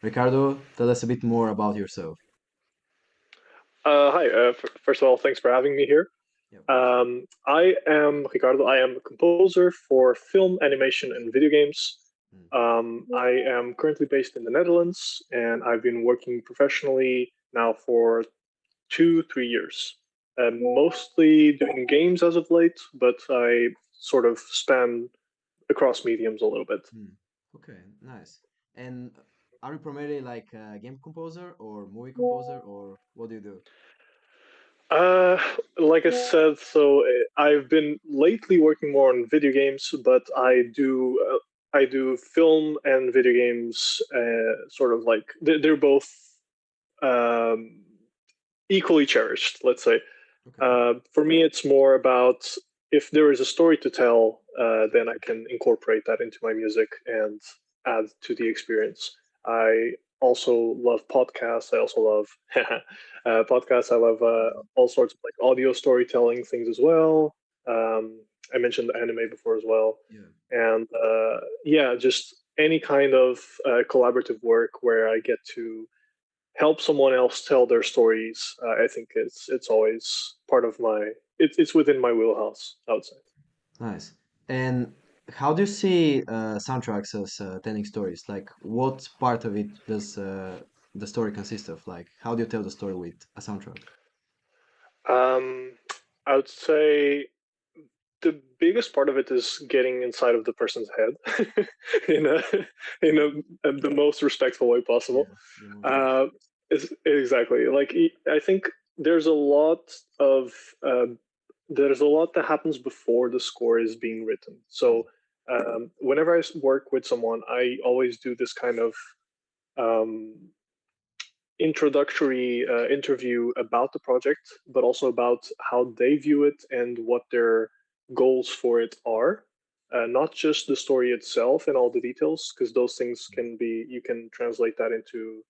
Ricardo, tell us a bit more about yourself. Hi. First of all, thanks for having me here. Yeah, of course. I am Ricardo. I am a composer for film, animation, and video games. Mm. I am currently based in the Netherlands, and I've been working professionally now for 2, 3 years. Mostly doing games as of late, but I sort of span across mediums a little bit. Mm. Okay, nice. And are you primarily like a game composer or movie composer, or what do you do? Uh, like I said, I've been lately working more on video games, but I do film and video games. Sort of like they're both um, equally cherished. Let's say. Okay. For me, it's more about if there is a story to tell, then I can incorporate that into my music and add to the experience. I also love podcasts. I also love podcasts. I love Mm. all sorts of like audio storytelling things as well. I mentioned the anime before as well, Yeah. and yeah, just any kind of collaborative work where I get to help someone else tell their stories. I think it's always part of my it's within my wheelhouse, I would say. Nice. And how do you see soundtracks as telling stories? Like, what part of it does the story consist of? Like, how do you tell the story with a soundtrack? um, I would say the biggest part of it is getting inside of the person's head in a Mm. the most respectful way possible. Yeah, the emotions. uh, exactly, like I think there's a lot of there's a lot that happens before the score is being written. Mm. So whenever work with someone, I always do this kind of um, introductory interview about the project, but also about how they view it and what their goals for it are. Not just the story itself and all the details, because those things can be you can translate that into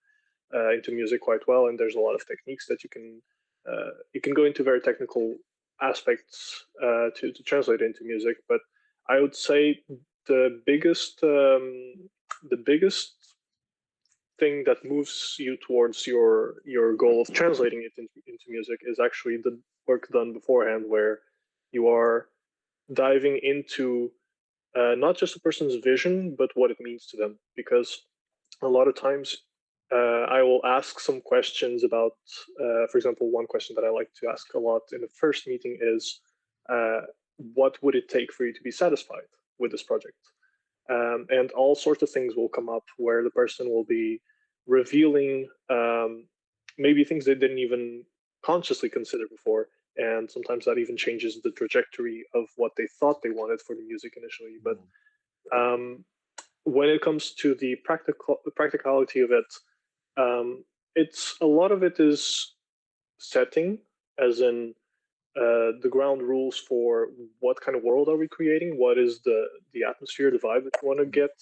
music quite well, and there's a lot of techniques that you can go into very technical aspects to translate into music. But I would say the biggest um, the biggest thing that moves you towards your goal of translating it into music is actually the work done beforehand, where you are diving into not just a person's vision, but what it means to them. Because a lot of times I will ask some questions about, for example, one question that I like to ask a lot in the first meeting is, uh, what would it take for you to be satisfied with this project? And all sorts of things will come up where the person will be revealing maybe things they didn't even consciously consider before. And sometimes that even changes the trajectory of what they thought they wanted for the music initially. But Mm. um, when it comes to the practicality of it, um, it's a lot of it is setting, as in the ground rules for what kind of world are we creating, what is the atmosphere, the vibe that you want to Mm. get.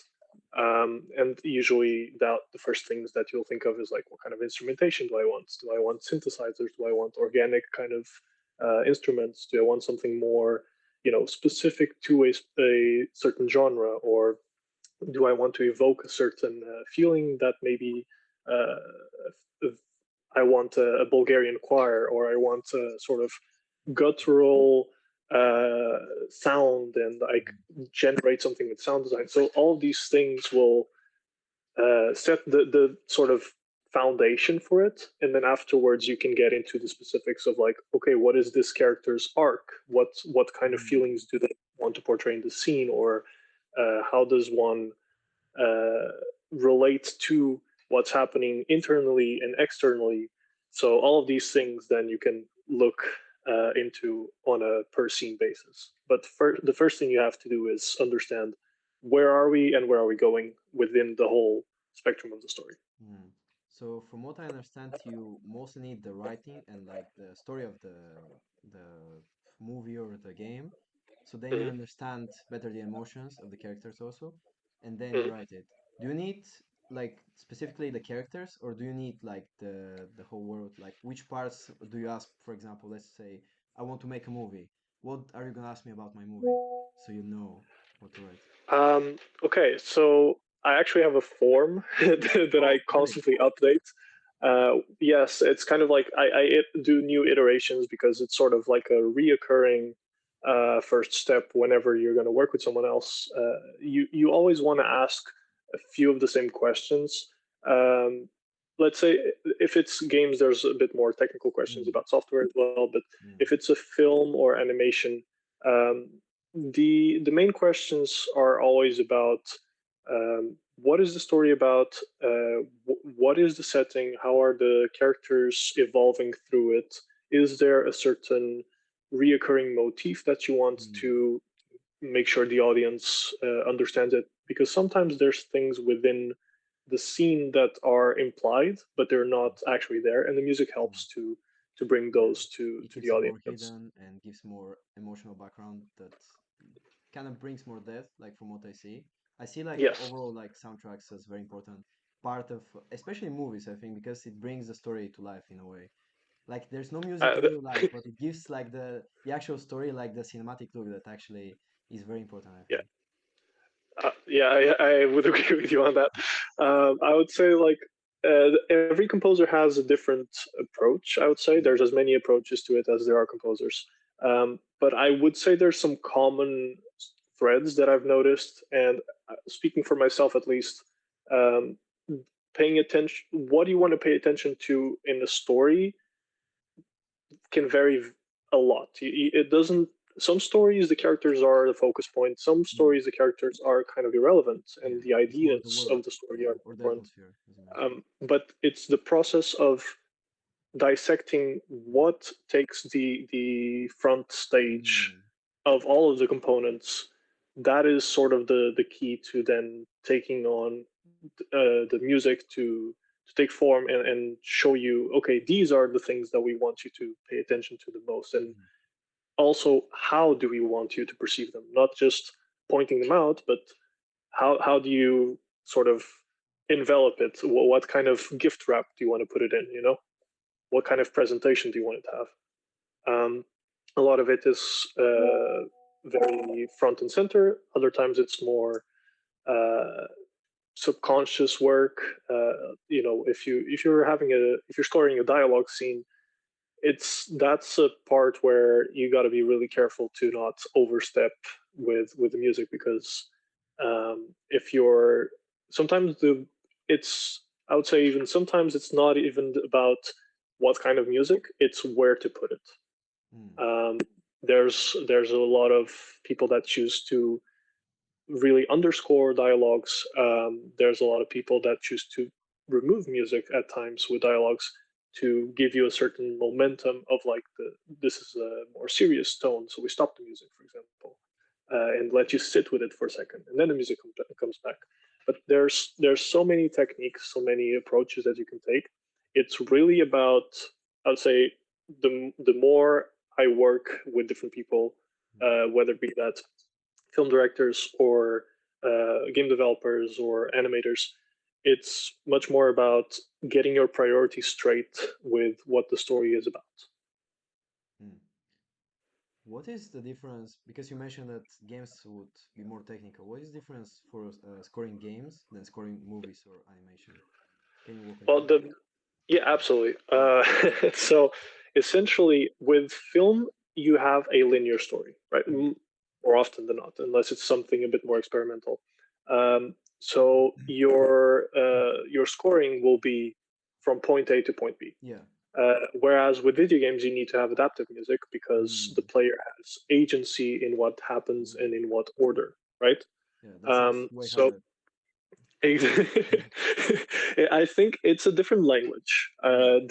And usually the first things that you'll think of is like, what kind of instrumentation do I want? Do I want synthesizers? Do I want organic kind of instruments? Do I want something more, specific to a certain genre? Or do I want to evoke a certain feeling that maybe uh, I want a Bulgarian choir, or I want a sort of guttural sound, and I Mm. generate something with sound design. So all these things will set the sort of foundation for it, and then afterwards you can get into the specifics of like, okay, what is this character's arc? What kind of Mm. feelings do they want to portray in the scene, or how does one uh, relate to what's happening internally and externally? So all of these things then you can look into on a per scene basis. But the first thing you have to do is understand where are we and where are we going within the whole spectrum of the story. Mm. So from what I understand, you mostly need the writing and like the story of the movie or the game. So then you Mhm, understand better the emotions of the characters also, and then you mhm. write it. Do you need like specifically the characters, or do you need like the whole world? Like which parts do you ask? For example, let's say I want to make a movie. What are you gonna ask me about my movie? So you know what to write. Okay, so I actually have a form that I Oh, really? constantly update. Yes, it's kind of like do new iterations because it's sort of like a reoccurring first step whenever you're going to work with someone else. You always want to ask a few of the same questions. Um, let's say if it's games, there's a bit more technical questions Mm, about software as well. But mm, if it's a film or animation, the main questions are always about what is the story about? What is the setting? How are the characters evolving through it? Is there a certain reoccurring motif that you want mm, to make sure the audience understands it? Because sometimes there's things within the scene that are implied, but they're mm, not actually there, and the music mm. helps to bring Yeah, those it to the keeps it more audience. hidden and gives more emotional background that kind of brings more depth, like from what I see. I see like Yes. overall like soundtracks as very important part of, especially movies, I think, because it brings the story to life in a way. Like there's no music Uh, in real life, but it gives like the actual story, like the cinematic look that actually is very important, I yeah. think. Yeah, I would agree with you on that. I would say like every composer has a different approach. I would say Mm, there's as many approaches to it as there are composers. But I would say there's some common threads that I've noticed, and speaking for myself at least, um, paying attention. What do you want to pay attention to in the story can vary a lot. It doesn't. Some stories the characters are the focus point. Some mm. stories the characters are kind of irrelevant, and Yeah, the it's more the ideas world, of the story yeah, are or the important. atmosphere, as you mentioned. But it's the process of dissecting Mm, what takes the front stage mm, of all of the components. That is sort of the key to then taking on the music to take form and show you, okay, these are the things that we want you to pay attention to the most, and mm, also how do we want you to perceive them, not just pointing them out, but how do you sort of envelop it? What kind of gift wrap do you want to put it in, what kind of presentation do you want it to have? A lot of it is very front and center. Other times it's more uh, subconscious work. If you're scoring a dialogue scene, that's a part where you got to be really careful to not overstep with the music, because if you're sometimes the it's I would say even sometimes it's not even about what kind of music, it's where to put it. mm, um, there's a lot of people that choose to really underscore dialogues. There's a lot of people that choose to remove music at times with dialogues to give you a certain momentum of like this is a more serious tone, so we stop the music, for example, and let you sit with it for a second, and then the music comes back. But there's so many techniques, so many approaches that you can take. It's really about, I'd say, the more I work with different people, mm. whether it be that film directors or game developers or animators, it's much more about getting your priorities straight with what the story is about. Mm. What is the difference? Because you mentioned that games would be more technical. What is the difference for scoring games than scoring movies or animation? Can you walk me Well, through? yeah, absolutely. So essentially, with film, you have a linear story, right? Mm. More often than not, unless it's something a bit more experimental. So your scoring will be from point A to point B. Yeah. Whereas with video games, you need to have adaptive music because the Mm. player has agency in what happens Ooh. and in what order, right? Yeah, that sounds way So harder. I think it's a different language. Mm.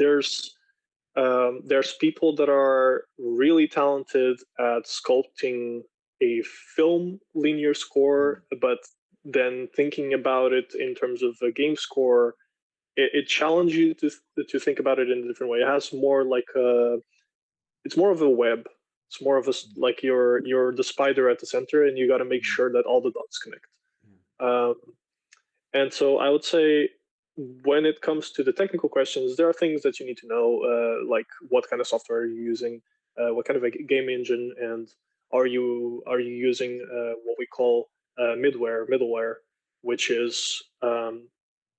There's people that are really talented at sculpting a film linear score, Mm. but then thinking about it in terms of a game score, it challenges you to think about it in a different way. It has more like it's more of a web. It's more of Mm. like you're the spider at the center, and you got to make Mm. sure that all the dots connect. Yeah. Um, and so I would say when it comes to the technical questions, there are things that you need to know, like what kind of software are you using, what kind of a game engine, and are you using what we call middleware. which is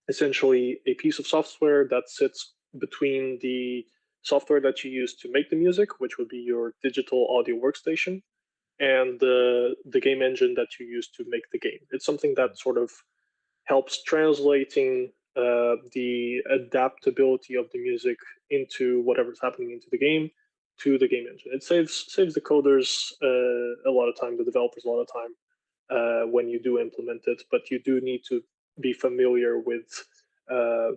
essentially a piece of software that sits between the software that you use to make the music, which would be your digital audio workstation, and the game engine that you use to make the game. It's something that sort of helps translating the adaptability of the music into whatever's happening into the game to the game engine. It saves the coders a lot of time, the developers a lot of time when you do implement it, but you do need to be familiar with uh,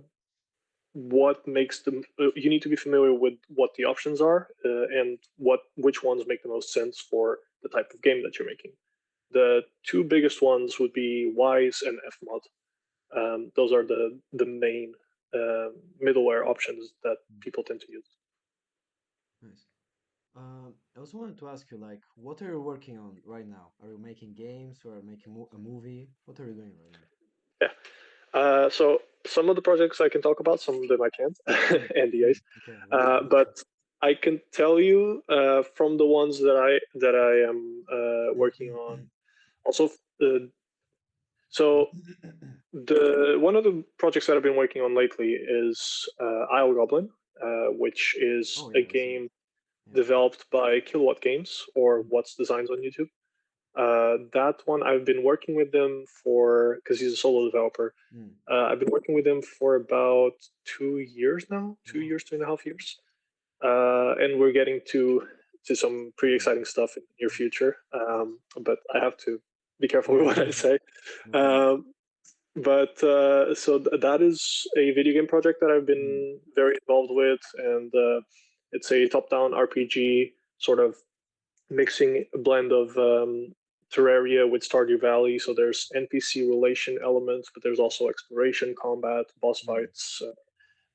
what makes them. You need to be familiar with what the options are and which ones make the most sense for the type of game that you're making. The two biggest ones would be Wise and Fmod. Those are the main middleware options that Mm. people tend to use. Nice. I also wanted to ask you, like, what are you working on right now? Are you making games or are you making a movie? What are you doing right now? Yeah. So some of the projects I can talk about, some of them I can't. Mm, NDAs. mm, okay, what are those? But I can tell you from the ones that I am working on. Also, uh, so the one of the projects that I've been working on lately is Isle Goblin, which is Oh a yeah, I saw it. game Yeah. developed by Kilowatt Games or Mm, What's Designs on YouTube. That one I've been working with them for because he's a solo developer. mm. I've been working with him for about 2 years now, two Wow. years, 2.5 years, and we're getting to some pretty Okay. exciting stuff in the near future. Nice. But I have to be careful with Yeah, what I say. no problem. Um, but that is a video game project that I've Mm, been very involved with, and it's a top-down RPG, sort of mixing a blend of Terraria with Stardew Valley. So there's NPC relation elements, but there's also exploration, combat, boss mm. fights,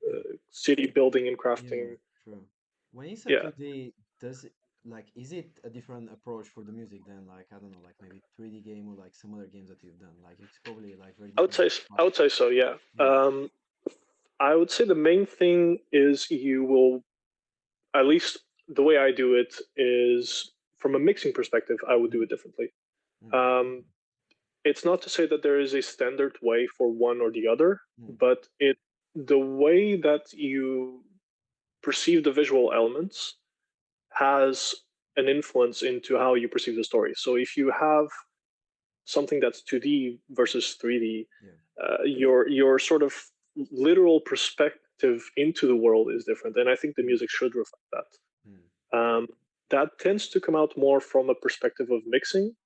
Okay. city building and Yeah, crafting. true. When it's a Yeah, 2D, does it like is it a different approach for the music than like I don't know, like maybe 3D game or like some other games that you've done? Like it's probably like very I would different say I vibe. would say so. Yeah. Yeah. I would say the main thing is you will, at least the way I do it is from a mixing perspective, I would do Mm, it differently. mm, Um, okay. it's not to say that there is a standard way for one or the other, Mm, but the way that you perceive the visual elements has an influence into how you perceive the story. So if you have something that's 2D versus 3D, yeah. your sort of literal perspective into the world is different, and I think the Mm, music should reflect that. mm, That tends to come out more from a perspective of mixing,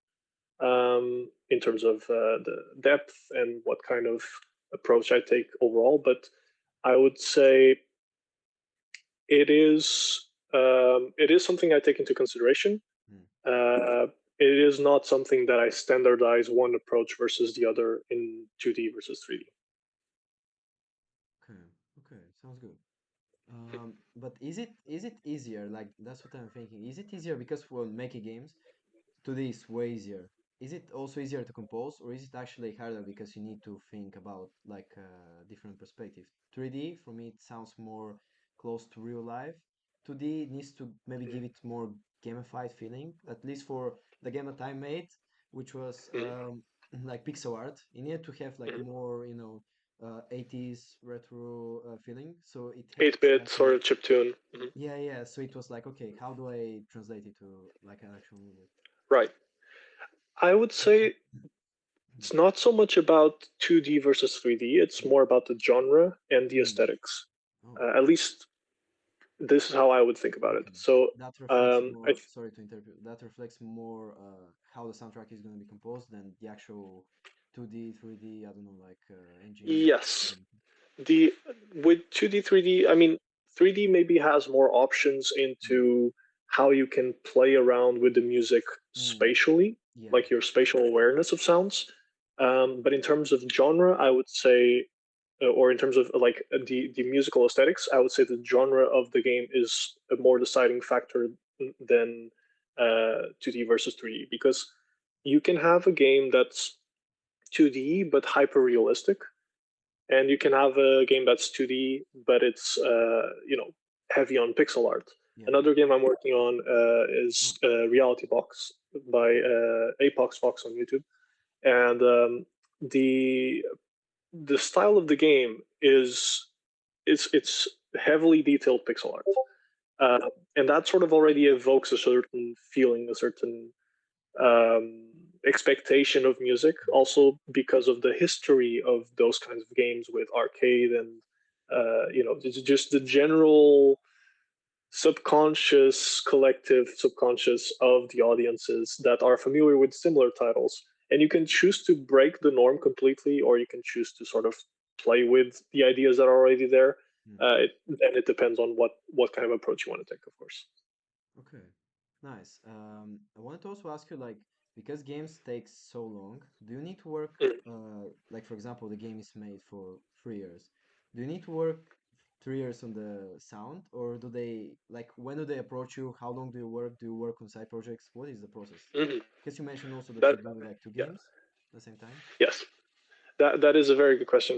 in terms of the depth and what kind of approach I take overall. But I would say it is something I take into consideration. mm. Uh, it is not something that I standardize one approach versus the other in 2D versus 3D. Okay. Okay. Sounds good. But is it easier? Like that's what I'm thinking. Is it easier because for making games, 2D is way easier. Is it also easier to compose, or is it actually harder because you need to think about like a different perspective? 3D for me it sounds more close to real life. 2D needs to maybe give it more gamified feeling, at least for the game that I made, which was Mm-hmm. like pixel art. You need to have like Mm-hmm. more, 80s retro feeling. So it had 8-bit like a sort of chip tune. Mm-hmm. yeah, yeah. So it was like, okay, how do I translate it to like an actual music? Right. I would say it's not so much about 2D versus 3D. It's more about the genre and the Mm. aesthetics. Oh, At least this is how I would think about it. okay. So, That reflects I more, sorry to interrupt, that reflects more how the soundtrack is going to be composed than the actual 2D, 3D, I don't know, like engine. yes, the with 2D 3D, I mean 3D maybe has more options Mm. into how you can play around with the music Mm. spatially, Yeah. like your spatial awareness of sounds. But in terms of genre, I would say, or in terms of like the musical aesthetics, I would say the genre of the game is a more deciding factor than 2D versus 3D, because you can have a game that's 2D but hyper realistic, and you can have a game that's 2D but it's heavy on pixel art. Yeah. Another game I'm working on Oh, is Reality Box by okay. Apox Fox on YouTube, and the the style of the game is it's heavily detailed pixel art, uh, and that sort of already evokes a certain feeling, a certain expectation of music. Also, because of the history of those kinds of games with arcade and just the general subconscious, collective subconscious of the audiences that are familiar with similar titles. And you can choose to break the norm completely, or you can choose to sort of play with the ideas that are already there. Mm. And it depends on what kind of approach you want to take, of course. Okay, nice. I wanted to also ask you, like, because games take so long, do you need to work, like, for example, the game is made for 3 years. Do you need to work 3 years on the sound, or do they, like, when do they approach you? How long do you work? Do you work on side projects? What is the process? Mhm. Because you mentioned also that That you're doing like two yeah, games at the same time. yes. That is a very good question,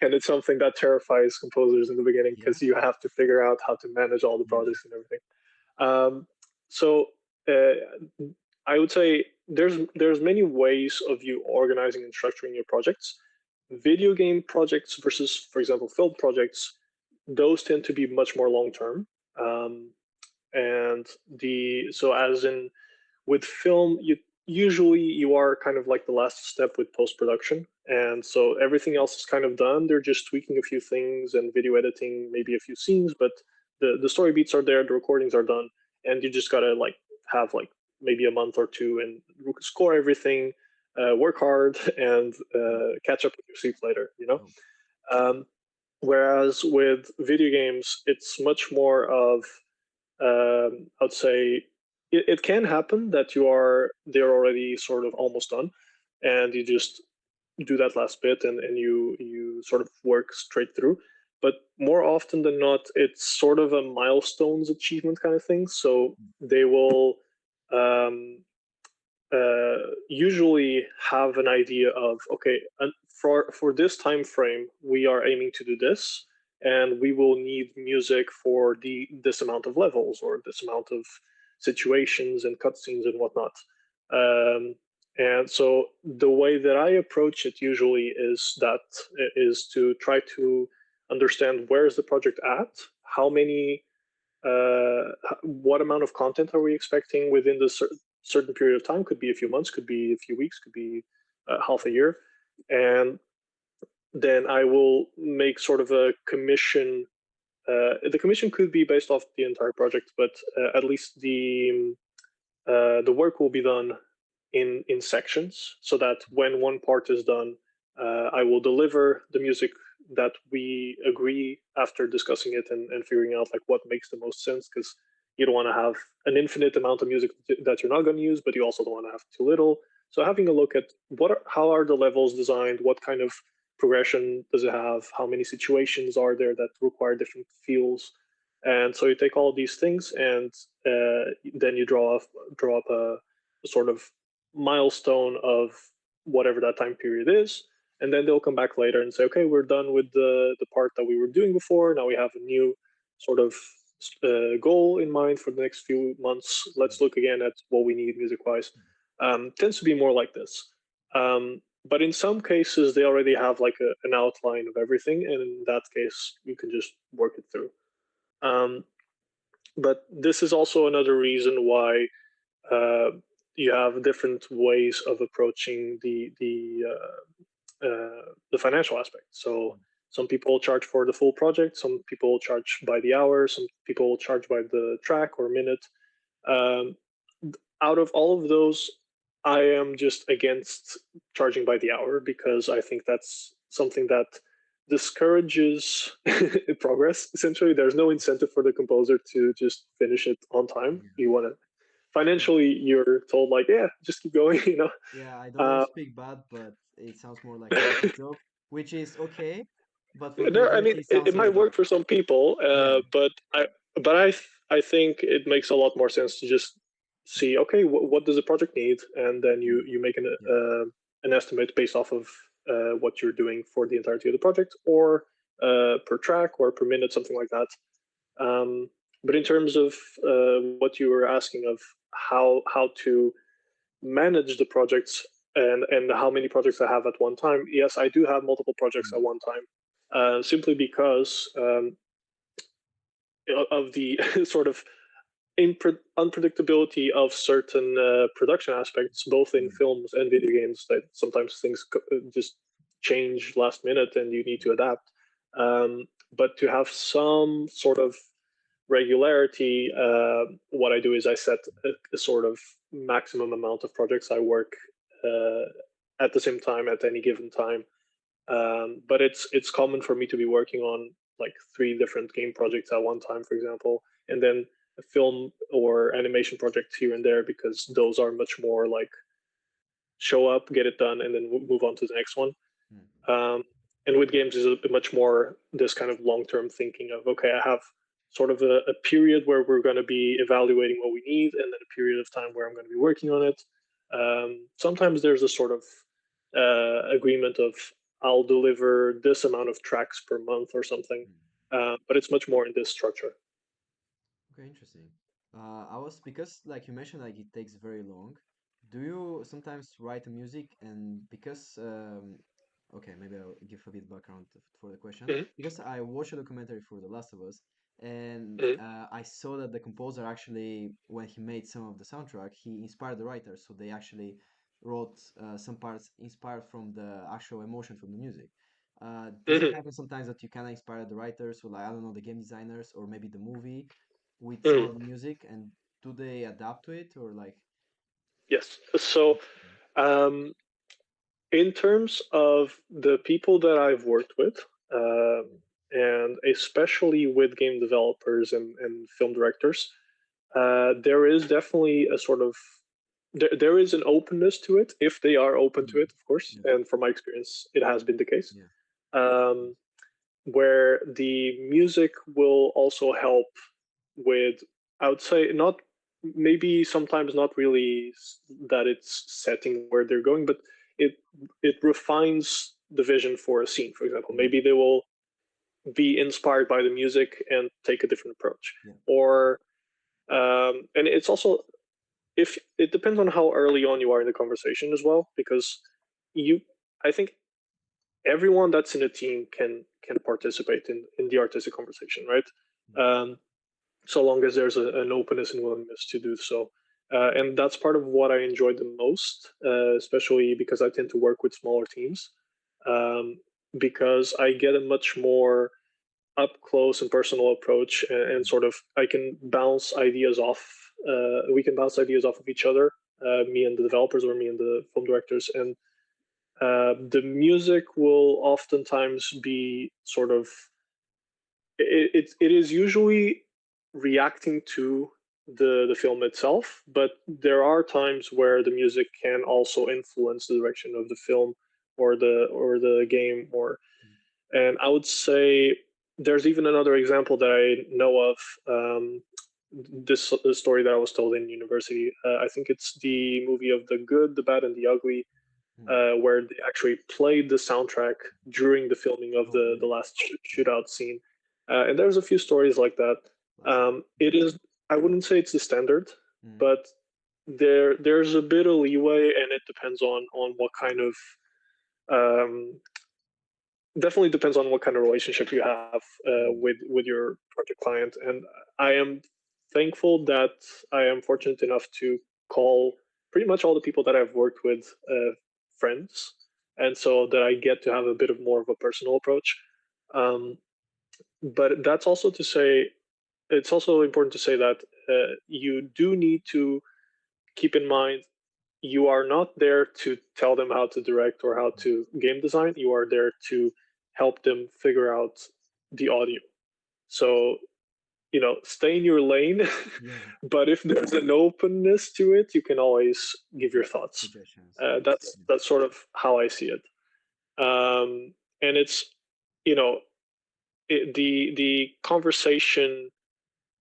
and it's something that terrifies composers in the beginning Yeah. because you have to figure out how to manage all the Yeah. projects and everything. Um, so uh, I would say there's many ways of you organizing and structuring your projects. Video game projects versus, for example, film projects, those tend to be much more long term. Um, and the so as in with film, you are kind of like the last step with post production, and so everything else is kind of done. They're just tweaking a few things and video editing, maybe a few scenes, but the story beats are there, the recordings are done, and you just gotta like have like maybe a month or two and score everything, work hard, and Mm. catch up with your sleep later. Oh. Um, Whereas with video games, it's much more of I'd say it can happen that they're already sort of almost done, and you just do that last bit and you sort of work straight through. But more often than not, it's sort of a milestones achievement kind of thing. So they will um, usually have an idea of, okay, and for this time frame we are aiming to do this, and we will need music for the this amount of levels or this amount of situations and cutscenes and whatnot. And so the way that I approach it usually is to try to understand where is the project at, how many what amount of content are we expecting within the certain period of time? Could be a few months, could be a few weeks, could be half a year. And then I will make sort of a commission. The commission could be based off the entire project, but at least the work will be done in sections, so that when one part is done, I will deliver the music that we agree after discussing it and figuring out like what makes the most sense, because you don't want to have an infinite amount of music that you're not going to use, but you also don't want to have too little. So having a look at how are the levels designed, what kind of progression does it have, how many situations are there that require different feels, and so you take all these things and then you draw up a sort of milestone of whatever that time period is, and then they'll come back later and say, okay, we're done with the part that we were doing before. Now we have a new sort of goal in mind for the next few months. Let's look again at what we need music wise. Tends to be more like this. But in some cases, they already have like an outline of everything, and in that case, you can just work it through. Um, but this is also another reason why uh, you have different ways of approaching the financial aspect. So some people charge for the full project, some people charge by the hour, some people charge by the track or minute. Um, Out of all of those, I am just against charging by the hour because I think that's something that discourages progress. Essentially, there's no incentive for the composer to just finish it on time. Yeah. You want to Yeah. financially, you're told like, yeah, just keep going. Yeah, I don't want to Uh, speak bad, but it sounds more like an office job, which is okay, but for the I mean, majority it sounds it a bit might like, work for some people, yeah. I think it makes a lot more sense to just see, okay, what does the project need, and then Mm. you make Yeah. an estimate based off of what you're doing for the entirety of the project, or per track or per minute, something like that. Um, but in terms of what you were asking of how to manage the projects, and how many projects I have at one time. Yes, I do have multiple projects at Mm. one time, simply because of the sort of unpredictability of certain production aspects, both in Mm. films and video games. That sometimes things just change last minute, and you need to adapt. But to have some sort of regularity, what I do is I set a sort of maximum amount of projects I work uh, at the same time at any given time. But it's common for me to be working on like three different game projects at one time, for example, and then a film or animation project here and there, because those are much more like show up, get it done, and then move on to the next one. Mm. Um, and with games is a bit much more this kind of long term thinking of, okay, I have sort of a period where we're going to be evaluating what we need, and then a period of time where I'm going to be working on it. Sometimes there's a sort of agreement of I'll deliver this amount of tracks per month or something, Mm. but it's much more in this structure. Okay, interesting. I was because like you mentioned, like it takes very long. Do you sometimes write music and because okay, maybe I'll give a bit background for the question. Hmm. Because I watched a documentary for The Last of Us, and Hmm. I saw that the composer actually, when he made some of the soundtrack, he inspired the writers, so they actually wrote some parts inspired from the actual emotion from the music. Does it Hmm. happen sometimes that you kind of inspire the writers, or like I don't know, the game designers, or maybe the movie? With some Hmm. of the music, and do they adapt to it or like Yes. So um, in terms of the people that I've worked with, uh, and especially with game developers and film directors, there is definitely a sort of there is an openness to it if they are open to mm, it, of course. yeah, And from my experience, it has been the case. yeah, Um, where the music will also help with, I would say, not maybe sometimes not really that it's setting where they're going, but it it refines the vision for a scene. For example, mm, maybe they will be inspired by the music and take a different approach, yeah, or and it's also, if it depends on how early on you are in the conversation as well, because you, I think everyone that's in a team can participate in the artistic conversation, right? mm, So long as there's an openness and willingness to do so. And that's part of what I enjoyed the most, especially because I tend to work with smaller teams, um, because I get a much more up close and personal approach, and mm, sort of I can bounce ideas off. We can bounce ideas off of each other, me and the developers, or me and the film directors, and the music will oftentimes be sort of it is usually reacting to the film itself, but there are times where the music can also influence the direction of the film or the game, or, mm, and I would say there's even another example that I know of. This story that I was told in university. I think it's the movie of The Good, the Bad, and the Ugly, mm. where they actually played the soundtrack during the filming of Oh, the really? last Mm, shootout scene. And there's a few stories like that. classic. It is, I wouldn't say it's the standard, Mm, but there's a bit of leeway, and it depends on what kind of, um, definitely depends on what kind of relationship you have mm, with your project client. And I am thankful that I am fortunate enough to call pretty much all the people that I've worked with friends, and so that I get to have a bit of more of a personal approach. Um, but that's also to say, it's also important to say that you do need to keep in mind you are not there to tell them how to direct or how mm, to game design. You are there to help them figure out the audio. So, stay in your lane, yeah, but if there's an openness to it, you can always give your thoughts. suggestions. Yeah, That's yeah, that's sort of how I see it. And it's, you know, the conversation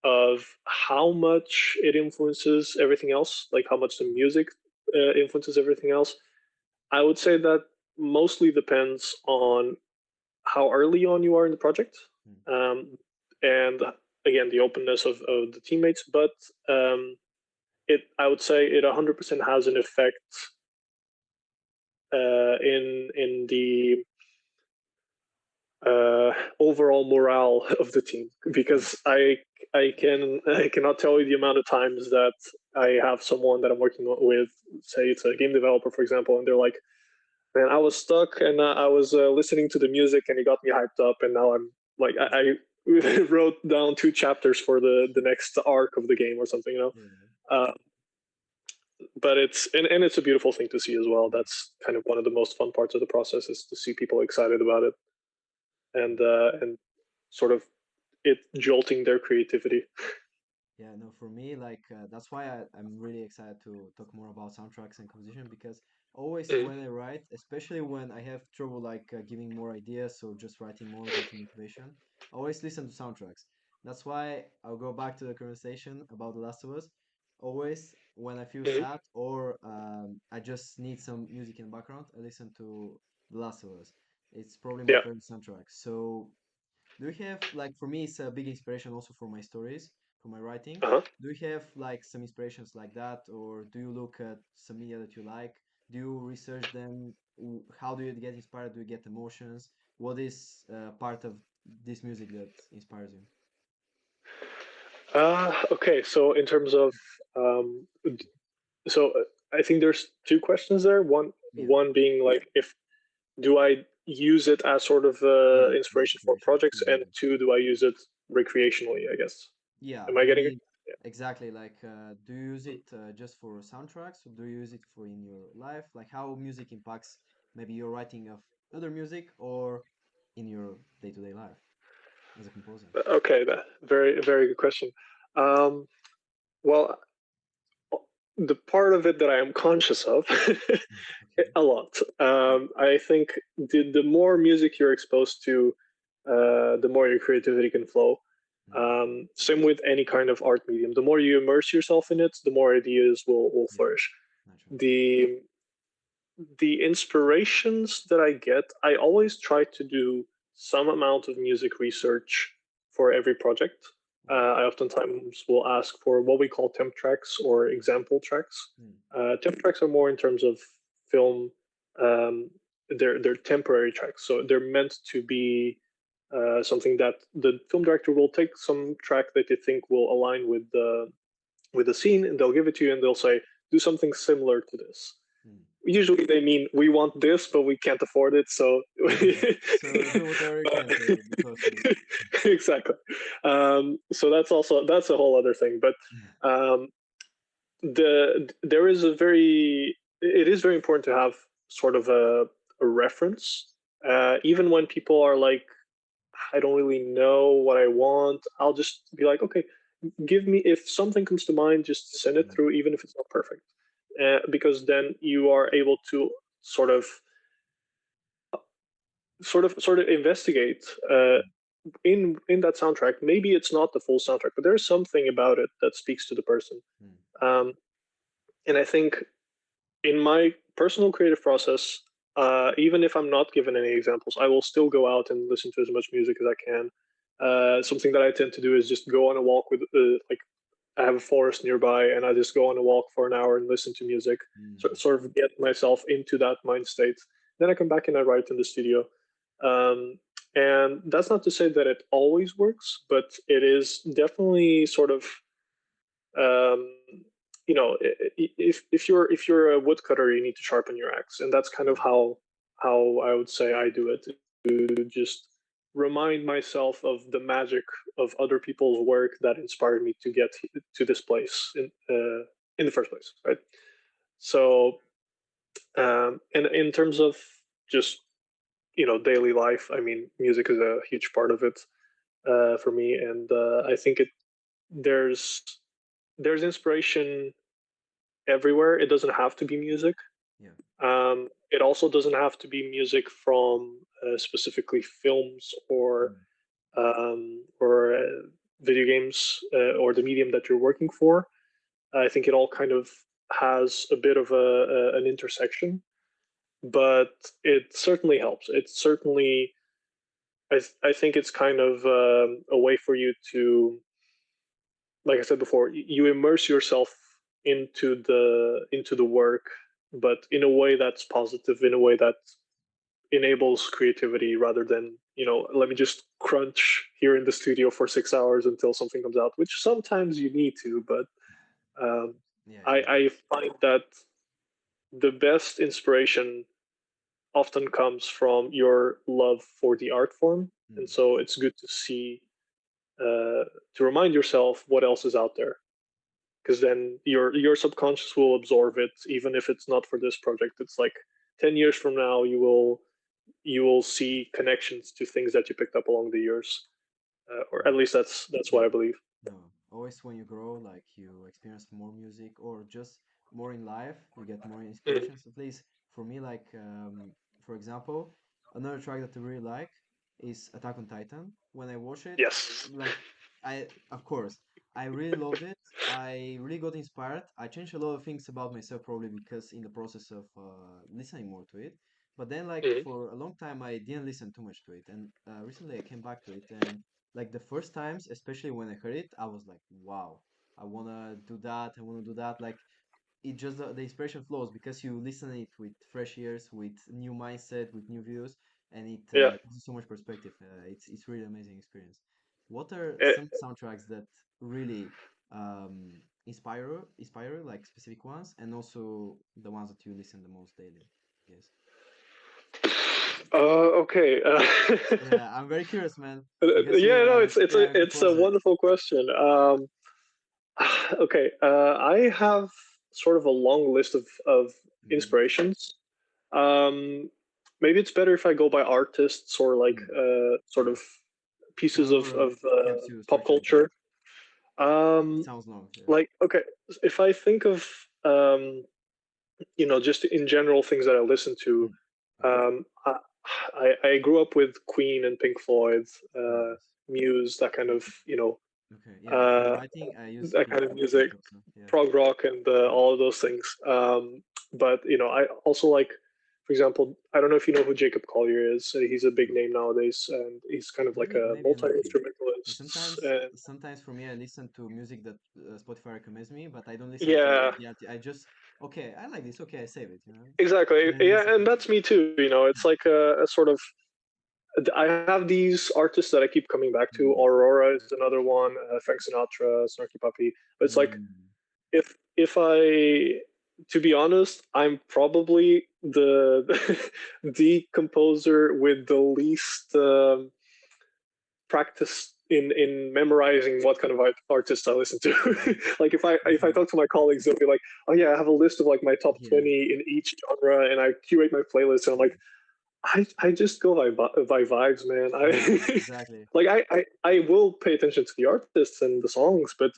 of how much it influences everything else, like how much the mm, music influences everything else. I would say that mostly depends on how early on you are in the project, mm, um, and again the openness of the teammates. But I would say it 100% has an effect in the overall morale of the team, Mm, because I cannot tell you the amount of times that I have someone that I'm working with, say it's a game developer, for example, and they're like, "Man, I was stuck and I was listening to the music and it got me hyped up, and now I'm like I wrote down 2 chapters for the next arc of the game or something, you know." yeah, Uh, but and it's a beautiful thing to see as well. mm, That's kind of one of the most fun parts of the process, is to see people excited about it, yeah. and sort of it jolting their creativity. Yeah, no, for me, like that's why I'm really excited to talk more about soundtracks and composition because always Mm, when I write, especially when I have trouble like giving more ideas or just writing more, getting motivation, I always listen to soundtracks. That's why I'll go back to the conversation about The Last of Us. Always when I feel mm, sad or I just need some music in the background, I listen to The Last of Us. It's probably my yeah. favorite soundtrack. So do you have like for me it's a big inspiration also for my stories, for my writing. Uh-huh. Do you have like some inspirations like that, or do you look at some media that you like? Do you research them? How do you get inspired? Do you get emotions? What is part of this music that inspires you? Okay, so in terms of um, so I think there's 2 questions there. Yeah, One being like, if do I use it as sort of yeah, for inspiration for inspiration. projects, Yeah, and two, do I use it recreationally? I guess. yeah, Am I getting it? maybe exactly. Like, do you use it just for soundtracks, or do you use it for in your life? Like, how music impacts maybe your writing of other music, or in your day-to-day life as a composer? Okay, that very very good question. Um, well, the part of it that I am conscious of Mm, okay. a lot. Yeah. I think the more music you're exposed to, the more your creativity can flow. Mm, Same with any kind of art medium. The more you immerse yourself in it, the more ideas will yeah. flourish. Naturally. The the inspirations that I get, I always try to do some amount of music research for every project. Yeah. I oftentimes will ask for what we call temp tracks or example tracks. Mm, Temp tracks are more in terms of film. They're temporary tracks, so they're meant to be something that the film director will take some track that they think will align with the scene, and they'll give it to you, and they'll say, "Do something similar to this." mm. Usually they mean, we want this but we can't afford it, so So do whatever you can to be close to it. exactly. So that's a whole other thing, but Yeah. um, there is a very it is very important to have sort of a reference, even when people are like, I don't really know what I want. I'll just be like, okay, give me, if something comes to mind, just send it Yeah. through, even if it's not perfect, because then you are able to sort of sort of investigate Mm, in that soundtrack. Maybe it's not the full soundtrack, but there's something about it that speaks to the person. mm, um, and I think in my personal creative process, even if I'm not given any examples, I will still go out and listen to as much music as I can. Something that I tend to do is just go on a walk with, like, I have a forest nearby, and I just go on a walk for an hour and listen to music, mm. sort of get myself into that mind state. Then I come back and I write in the studio. Um, and that's not to say that it always works, but it is definitely sort of, um, if you're a woodcutter, you need to sharpen your axe, and that's kind of Yeah. how I would say I do it. To just remind myself of the magic of other people's work that inspired me to get to this place in the first place, right? So, and in terms of just daily life, I mean, music is a huge part of it, for me, and I think there's there's inspiration everywhere. It doesn't have to be music. Yeah. It also doesn't have to be music from specifically films Mm, or video games, or the medium that you're working for. I think it all kind of has a bit of an intersection, but it certainly helps. It certainly, I think it's kind of a way for you to, like I said before, you immerse yourself into the work, but in a way that's positive, in a way that enables creativity rather than, let me just crunch here in the studio for 6 hours until something comes out, which sometimes you need to, but um, Yeah, I, yeah. I find that the best inspiration often comes from your love for the art form. And Mm, so it's good to see, to remind yourself what else is out there, because then your subconscious will absorb it, even if it's not for this project. It's like 10 years from now, you will see connections to things that you picked up along the years, or mm. at least that's what Yeah. I believe. No, always when you grow, like you experience more music or just more in life, you get more Mm. inspirations. At least for me, like for example, another track that I really like is Attack on Titan. When I watch it, Yes. like of course, I really loved it. I really got inspired. I changed a lot of things about myself probably because in the process of listening more to it. But then, like Mm. for a long time, I didn't listen too much to it, and recently I came back to it and like the first times, especially when I heard it, I was like, wow, I wanna do that, I wanna do that. Like it just the inspiration flows because you listen it with fresh ears, with new mindset, with new views, and it Yeah. gives you so much perspective. It's really amazing experience. What are Eh, some soundtracks that really inspire you, like specific ones, and also the ones that you listen the most daily? Yes. okay. Yeah, I'm very curious, man, because Yeah, no, it's a yeah, it's a composer. wonderful question. Okay, I have sort of a long list of Mm, inspirations. Um, Maybe it's better if I go by artists or like mm, sort yeah. of pieces of However of helps you pop structure it, yeah. culture. It Um, sounds long, yeah. like okay, if I think of just in general things that I listen to, Mm. Okay. um, I grew up with Queen and Pink Floyd, Nice. Muse, that kind of Okay. Yeah, for uh, writing I use that Pink kind of Floyd music, also. Yeah. prog rock, and Mm. all of those things. But I also like, for example, I don't know if you know who Jacob Collier is. He's a big No. name nowadays, and he's kind of like Maybe a maybe I multi know him. And instrumentalist. And sometimes for me I listen to music that Spotify recommends me, but I don't listen to yeah, I just okay, I like this. Okay, I save it, you know. exactly. Then Yeah, listen to and it. that's me too. It's like a sort of, I have these artists that I keep coming back to. Mm. Aurora is another one. Frank Sinatra, Snarky Puppy. But it's like, Mm. if I, to be honest, I'm probably the the composer with the least practice in memorizing what kind of artists I listen to. Yeah. Like if I Okay. talk to my colleagues, they'll be like, "Oh yeah, I have a list of like my top Yeah. 20 in each genre, and I curate my playlist." And I'm like, Mm. I just go by vibes, man. Yeah, I exactly. like I will pay attention to the artists and the songs, but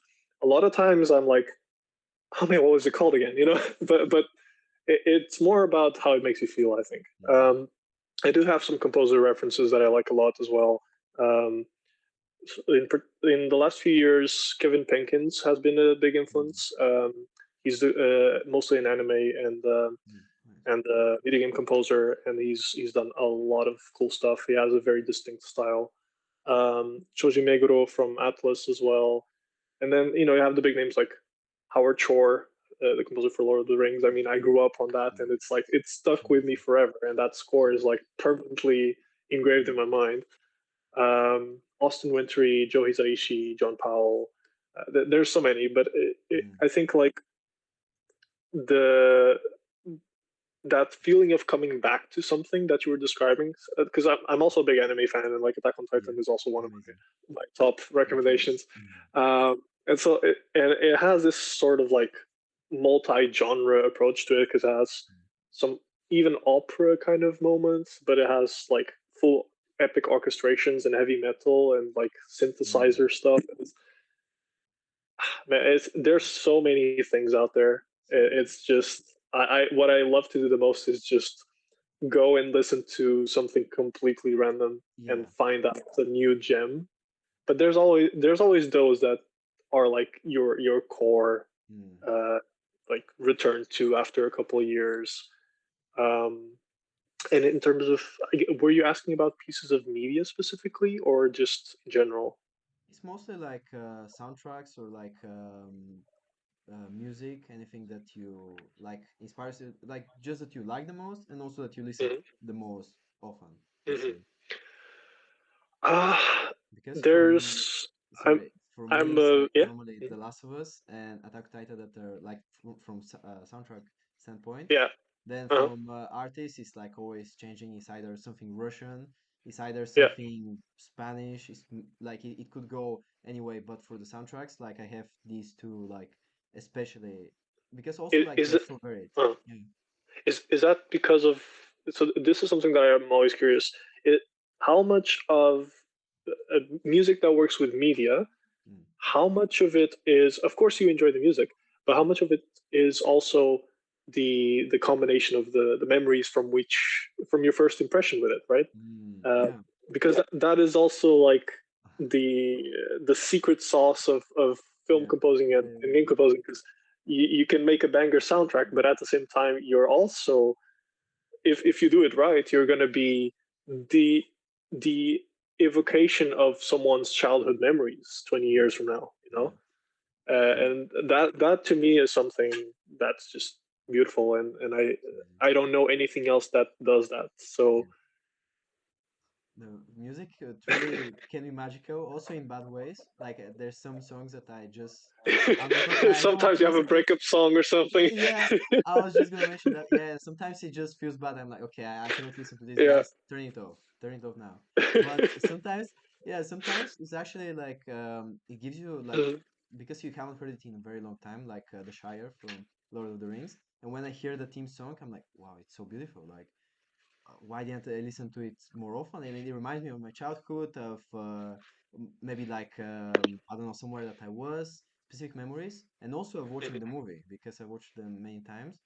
a lot of times I'm like, oh man, what was it called again? But it's more about how it makes you feel. I think. Mm. I do have some composer references that I like a lot as well. Um, in the last few years, Kevin Penkins has been a big Mm. influence. He's mostly an anime and Mm. Nice. video game composer, and he's done a lot of cool stuff. He has a very distinct style. Shoji Meguro from Atlas as well, and then you have the big names like Howard Shore, the composer for Lord of the Rings. I mean, I grew up on that, and Mm. it's like it's stuck with me Amazing. forever, and that score is Yeah. like permanently engraved in Mm. my mind. Austin Wintory, Joe Hisaishi, John Powell. There's so many, but Mm. I think like the that feeling of coming back to something that you were describing, because I'm also a big anime fan, and like Attack on Titan Yeah. is also one of Amazing. my top Like yours. recommendations. Mm. And so it has this sort of like multi-genre approach to it, because it has Mm. some even opera kind of moments, but it has like full epic orchestrations and heavy metal and like Mm. synthesizer stuff. Man, there's so many things out there. So many. It's just I what I love to do the most is just go and listen to something completely random and Yeah. find out a new gem. But there's always those that are like your core, Mm. uh, like return to after a couple of years. Um, and in terms of, were you asking about pieces of media specifically, or just in general? It's mostly like soundtracks or like music, anything that you like inspires you, like just that you like the most, and also that you listen Mhm. the most often, let's Mhm. say. Uh, Because for me, there's I'm sorry, for me I'm it's like yeah. normally The Last of Us and Attack on Titan that are like from soundtrack standpoint. Yeah. Then Uh-huh. from artists, it's like always changing. It's either something Russian, it's either Yeah. something Spanish. Like it could go anyway. But for the soundtracks, like I have these two, like especially because also like Is they're it so varied. uh, Yeah. is that because of so this is something that I'm always curious. It how much of music that works with media, Mm, how much of it is, of course you enjoy the music, but how yeah. much of it is also the combination of the memories from your first impression with it, right? uh, Yeah. because that is also like the the secret sauce of film Yeah. composing Yeah. and game composing, because you can make a banger soundtrack, but at the same time you're also, if you do it right, you're going to be the the evocation of someone's childhood memories 20 Yeah. years from now, you Yeah. know. Yeah. And that to me is something that's just beautiful, and It's amazing. I don't know anything else that does that, so. Yeah. The music truly can be magical, also in bad ways. Like there's some songs that I just, I'm like, okay, I don't want Sometimes to you have a listen to it. breakup song or something. Yeah, I was just gonna mention that. Yeah, sometimes it just feels bad. I'm like, okay, I cannot listen to this, Yeah. guys. Turn it off now. But sometimes, yeah, sometimes it's actually like it gives you like Mhm. because you haven't heard it in a very long time, like the Shire from Lord of the Rings. And when I hear the theme song, I'm like, wow, it's so beautiful. Like why didn't I listen to it more often? And it reminds me of my childhood, of maybe like I don't know, somewhere that I was, specific memories, and also of watching the movie because I watched them many times.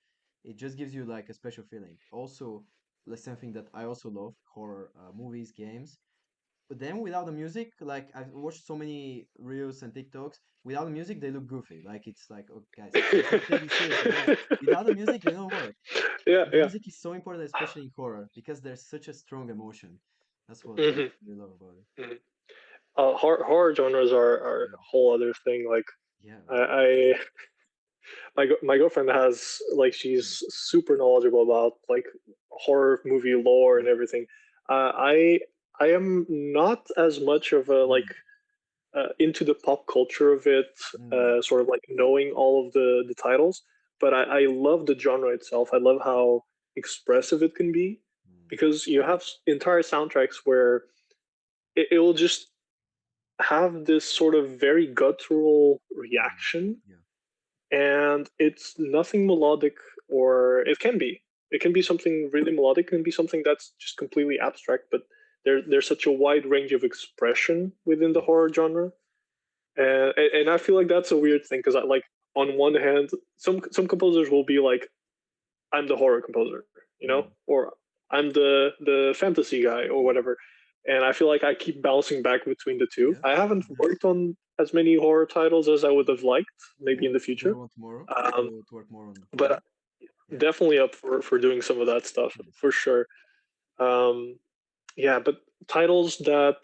It just gives you like a special feeling. Also, like something that I also love, horror movies, games. But then without the music, like I've watched so many reels and TikToks, without the music they look goofy. Like it's like, oh guys, you should take it seriously. Yeah, without the music they don't work. Yeah, The yeah. music is so important, especially in horror, because there's such a strong emotion. That's what I Hmm. really love about it. Hmm. Horror genres are a Yeah, whole other thing. Like yeah, man. I my girlfriend has, like, Mm. she's super knowledgeable about like horror movie lore and Yeah. everything. I am not as much of a like Mm. into the pop culture of it, Mm. sort of like knowing all of the titles. But I love the genre itself. I love how expressive it can be, Mm. because you have entire soundtracks where it will just have this sort of very guttural Mm. reaction, Yeah. and it's nothing melodic, or it can be. It can be something really melodic, it can be something that's just completely abstract, but there's such a wide range of expression within the Yeah. horror genre. And I feel like that's a weird thing, because I like, on one hand, some composers will be like, I'm the horror composer, Mm. or I'm the fantasy guy or Yeah. whatever. And I feel like I keep bouncing back between the two. Yeah. I haven't worked on as many horror titles as I would have liked, maybe in Yeah. the Do you future. want tomorrow Um, to work more on but horror? Yeah. definitely up for doing some of that stuff Nice. for sure. Um, yeah, but titles that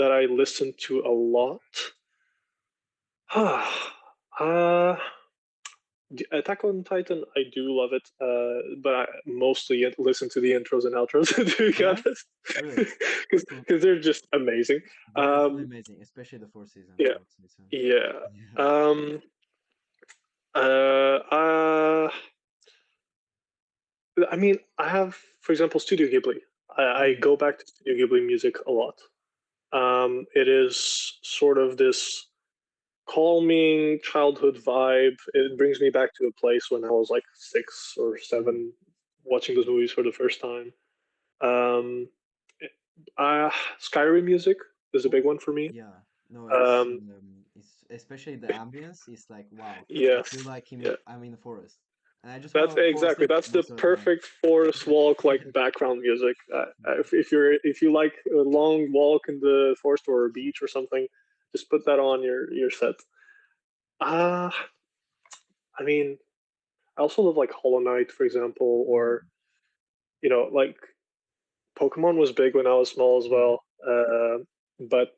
I listen to a lot. uh, Attack on Titan, I do love it, but I mostly listen to the intros and outros, to be Yeah. honest, Really cool. because they're just amazing. They're truly Um, amazing, especially the fourth season. yeah, I would say so. yeah. Yeah. Um, uh, uh, I mean, I have, for example, Studio Ghibli. I Mm. go back to Studio Ghibli music a lot. It is sort of this calming childhood vibe. Yeah. It brings me back to a place when I was like 6 or 7, Mm. watching those movies for the first time. Um, Skyrim music is a big Oh, one for me. yeah. No, Um, it's especially the ambience. It's like wow. I feel yes, like yeah, I'm in the forest, and I just want that's to fall exactly, asleep that's the most of the time. perfect forest Yeah. walk like background music. Yeah. If you like a long walk in the forest or a beach or something, just put that on your set. Uh, I mean, I also love like Hollow Knight, for example, or Mm. like Pokemon was big when I was small as Yeah. well. But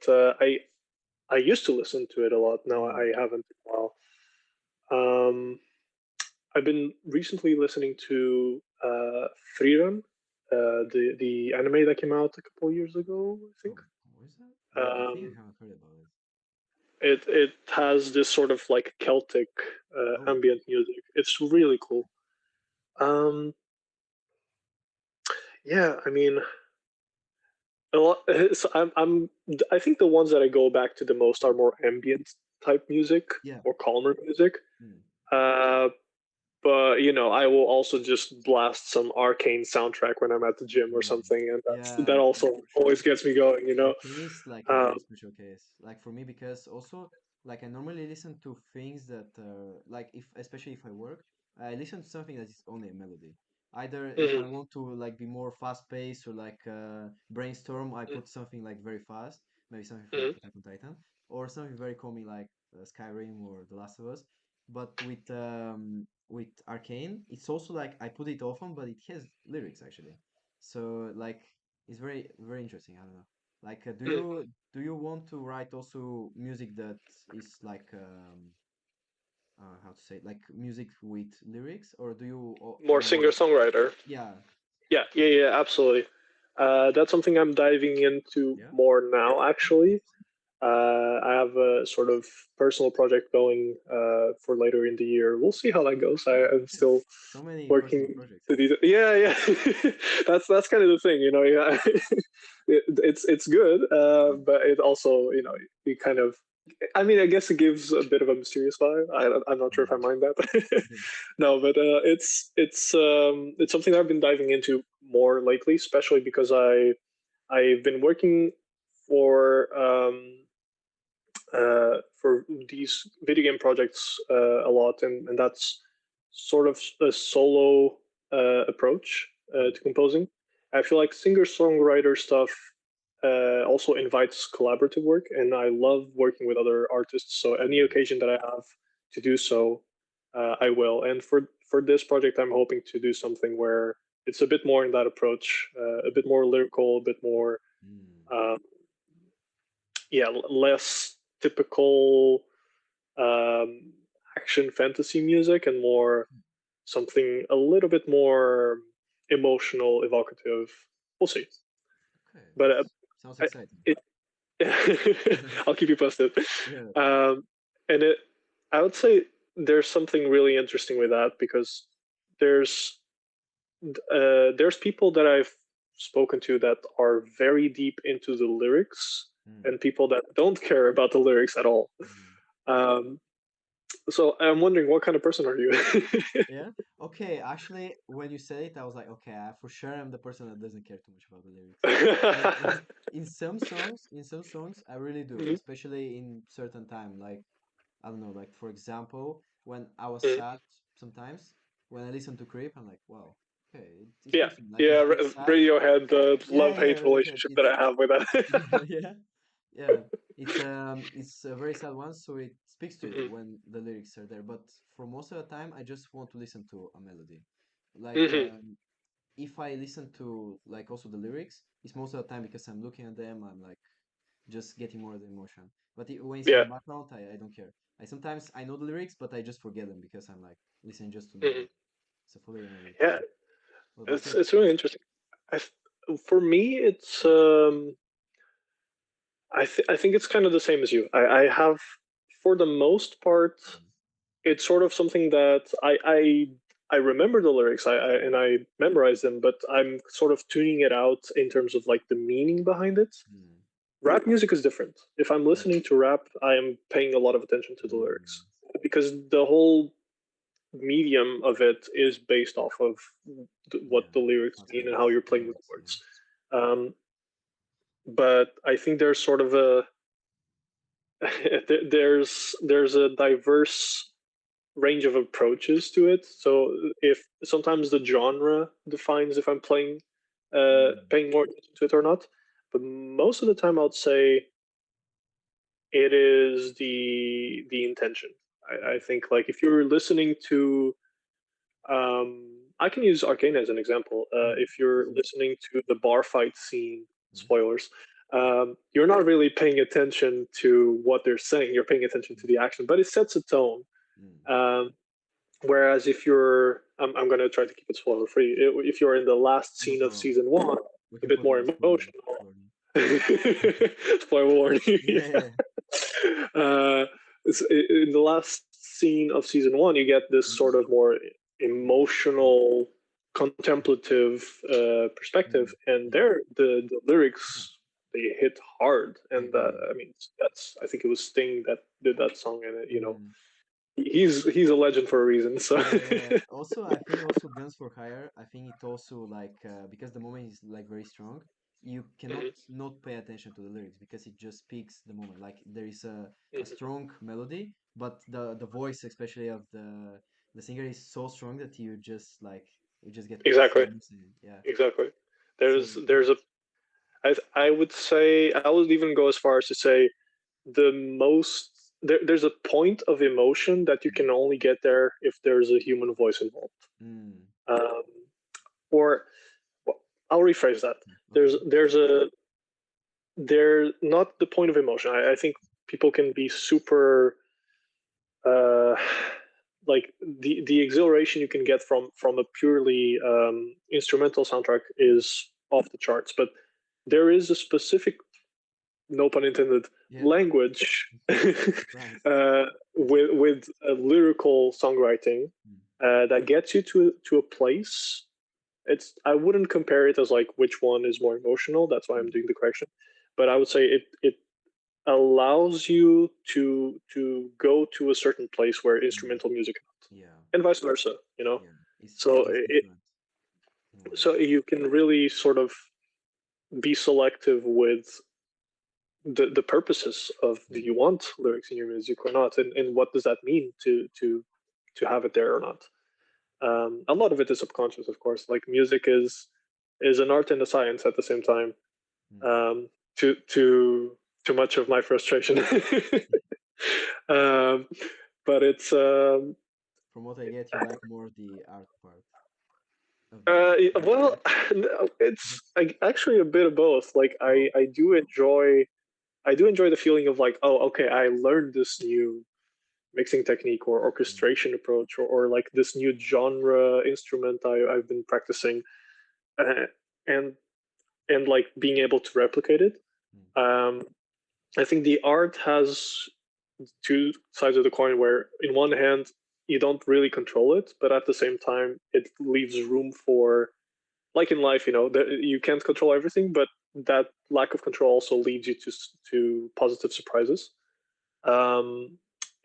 I used to listen to it a lot. Now Mm. I haven't in a while. Um, I've been recently listening to Frieren, the anime that came out a couple years ago, I think. Oh, what is that? I think I Um, haven't heard about it. it has this sort of like Celtic Oh, ambient music. It's really cool. Um, yeah, I mean, a lot. So I think the ones that I go back to the most are more ambient type music yeah. or calmer music. Hmm. Uh, but I will also just blast some arcane soundtrack when I'm at the gym or Hmm. something, and that Yeah, also for sure. always gets me going. Arcane is like a Um, very special case. Like for me, because also like I normally listen to things that like if especially if I work, I listen to something that is only a melody. Either if I mhm, want to like be more fast paced or like brainstorm, I put something like very fast, maybe something like mhm, Attack on Titan, or something very calming like Skyrim or The Last of Us. But with Arcane, it's also like I put it often, but it has lyrics actually. So like it's very very interesting. I don't know. Like, mhm. do you want to write also music that is like how to say like music with lyrics, or do you More only singer-songwriter. yeah Yeah, yeah, yeah, absolutely. That's something I'm diving into yeah more now, oh, actually. interesting. I have a sort of personal project going for later in the year. We'll see how that goes. I'm still So many personal working projects. to these. Yeah, yeah. That's kind of the thing, Yeah, it's good, Mm, but it also, you kind of. I mean, I guess it gives a bit of a mysterious vibe. I'm not sure if I mm, mind that. yeah. No, but it's something I've been diving into more lately, especially because I've been working for for these video game projects a lot, and that's sort of a solo approach Mm, to composing. I feel like singer-songwriter stuff also invites collaborative work, and I love working with other artists. So any mm, occasion that I have to do so, I will. And for this project, I'm hoping to do something where it's a bit more in that approach, a bit more lyrical, a bit more mm, um, yeah, less typical um, action fantasy music and more something a little bit more emotional, evocative. We'll see, okay, but this sounds I, exciting. it, I'll keep you posted. Yeah. Um, and I would say there's something really interesting with that because there's there's people that I've spoken to that are very deep into the lyrics Mm, and people that don't care about the lyrics at all. mm. Um, so I'm wondering, what kind of person are you? Yeah. Okay. Actually, when you said it, I was like, okay, I for sure am the person that doesn't care too much about the lyrics. Like in some songs, I really do, Mhm, especially in certain time. Like I don't know, like for example, when I was mhm. sad, sometimes when I listen to Creep, I'm like, wow, okay, it Yeah, speaks to me. Like yeah. it's very sad. Radiohead, the Yeah, yeah, love-hate Radiohead. relationship that It's I have with that. yeah, yeah. It's a very sad one, so it speaks to you Mhm, when the lyrics are there. But for most of the time, I just want to listen to a melody. Like mhm. if I listen to like also the lyrics, it's most of the time because I'm looking at them, I'm like just getting more of the emotion. But when it's in Yeah. the background, I don't care. I sometimes I know the lyrics, but I just forget them because I'm like listening just to the Mhm. melody. So fully agree with Yeah, you. What about it's you? it's really interesting. I, for me, it's Mm, I think it's kind of the same as you. I have, for the most part, mm, it's sort of something that I remember the lyrics, mm, and I memorize them, but I'm sort of tuning it out in terms of like the meaning behind it. mm, Rap music is different. If I'm yeah. listening to rap, I am paying a lot of attention to the Mm, lyrics because the whole medium of it is based off of what yeah. the lyrics mean and how Context, you're playing with lyrics, yeah. words. Um, but I think there's sort of a there's a diverse range of approaches to it. So if sometimes the genre defines if I'm Mm, paying more attention to it or not, but most of the time I'd say it is the intention. I mm, think like if you're listening to I can use Arcane as an example. mm, If you're please. listening to the bar fight scene, Mm, spoilers, you're not really paying attention to what they're saying. You're paying attention to mm, the action, but it sets a tone. Mm. Um, whereas if you're, I'm going to try to keep it spoiler free. If you're in the last No scene of problem. season one, We a can bit put more a spoiler emotional. warning. Spoiler warning. Yeah, yeah, yeah. uh, in the last scene of season one, you get this sort Mm. of more emotional, contemplative perspective, Mm. and Yeah. there the Yeah. lyrics they hit hard, I and agree. I mean that's I think it was Sting that did that song, and Mm. he's a legend for a reason. So Yeah, yeah. Also, I think also Guns for Hire, I think it also like because the moment is like very strong, you cannot Mhm, not pay attention to the lyrics because it just speaks the moment. Like there is a mhm. strong melody, but the voice, especially of the singer, is so strong that you just get so Exactly, listening. Yeah. exactly. So yeah. There's a I would say I would even go as far as to say the most there's a point of emotion that you Mm. can only get there if there's a human voice involved. Mm. Um, or well, I'll rephrase that. Okay. There's a there not the point of emotion. I think people can be super uh, like the exhilaration you can get from a purely instrumental soundtrack is off the charts. But there is a specific, no pun intended, Yeah. language Right. with lyrical songwriting Mm. that gets you to a place. It's I wouldn't compare it as like which one is more emotional. That's why I'm Mm. doing the correction. But I would say it allows you to go to a certain place where Mm. instrumental music cannot, Yeah. and vice versa. Yeah. It So is different in a way. so you can really sort of be selective with the purposes of do Mm. you want lyrics in your music or not, and what does that mean to have it there or not. A lot of it is subconscious, of course. Like music is an art and a science at the same time. Mm. Um, to much of my frustration. um, but it's From what I get, you like more the art part of the music, well, right? no, actually a bit of both. Like Oh. I do enjoy the feeling of like, oh, okay, I learned this new mixing technique or Mm. orchestration approach, or like this new genre instrument I've been practicing, uh, and like being able to replicate it. Mm. Um, I think the art has two sides of the coin where in one hand you don't really control it, but at the same time it leaves room for, like in life, you can't control everything, but that lack of control also leads you to positive surprises. Um,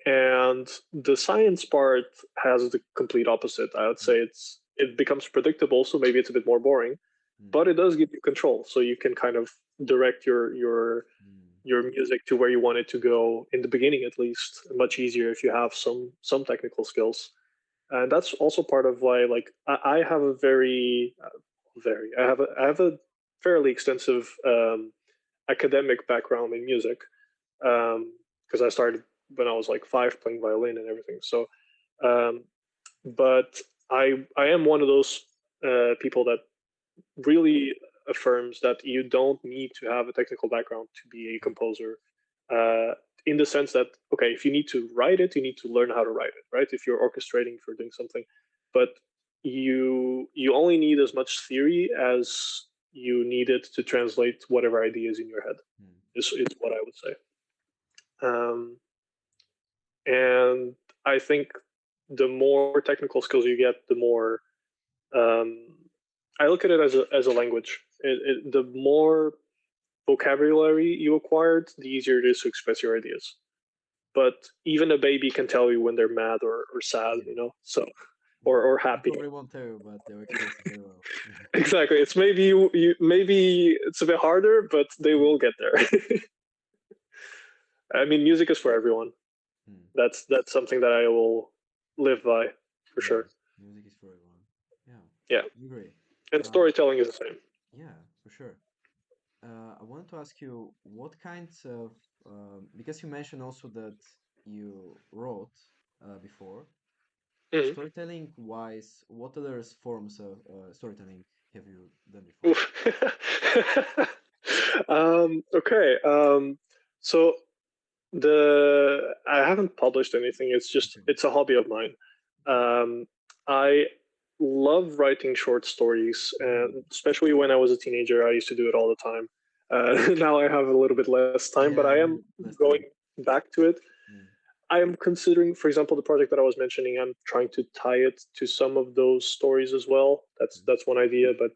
and the science part has the complete opposite. I would say Mm. it becomes predictable, so maybe it's a bit more boring, Mm. but it does give you control, so you can kind of direct Mm. your music to where you want it to go in the beginning, at least. Much easier if you have some technical skills, and that's also part of why, like, I have a I have a fairly extensive academic background in music, because I started when I was like 5 playing violin and everything. So, um, but I am one of those people that really affirms that you don't need to have a technical background to be a Mm. composer. Uh, in the sense that, okay, if you need to write it, you need to learn how to write it, right? If you're orchestrating, if you're doing something, but you only need as much theory as you need it to translate whatever ideas in your head. Mm. Is what I would say. Um, and I think the more technical skills you get, the more um, I look at it as a language. The more vocabulary you acquired, the easier it is to express your ideas. But even a baby can tell you when they're mad or sad, Yeah. so Yeah. or They happy. probably won't tell you, but they'll express it very well. Exactly. It's maybe maybe it's a bit harder, but they Mm. will get there. I mean, music is for everyone. Mm. That's something that I will live by for Yeah. sure. Music is for everyone. Yeah. Yeah, I agree. and Uh, storytelling is the same. yeah, for sure. I wanted to ask you what kinds of, because you mentioned also that you wrote before, Mhm. storytelling wise, what other forms of storytelling have you done before? Oof. Okay. So The I haven't published anything. It's just Okay. it's a hobby of mine. Okay. I love writing short stories, and Mm. especially when I was a teenager, I used to do it all the time. Now I have a little bit less time, but Yeah, I yeah. am Last time. going back to it. Mm. I am considering, for example, the project that I was mentioning. I'm trying to tie it to some of those stories as well. Okay. That's one idea, but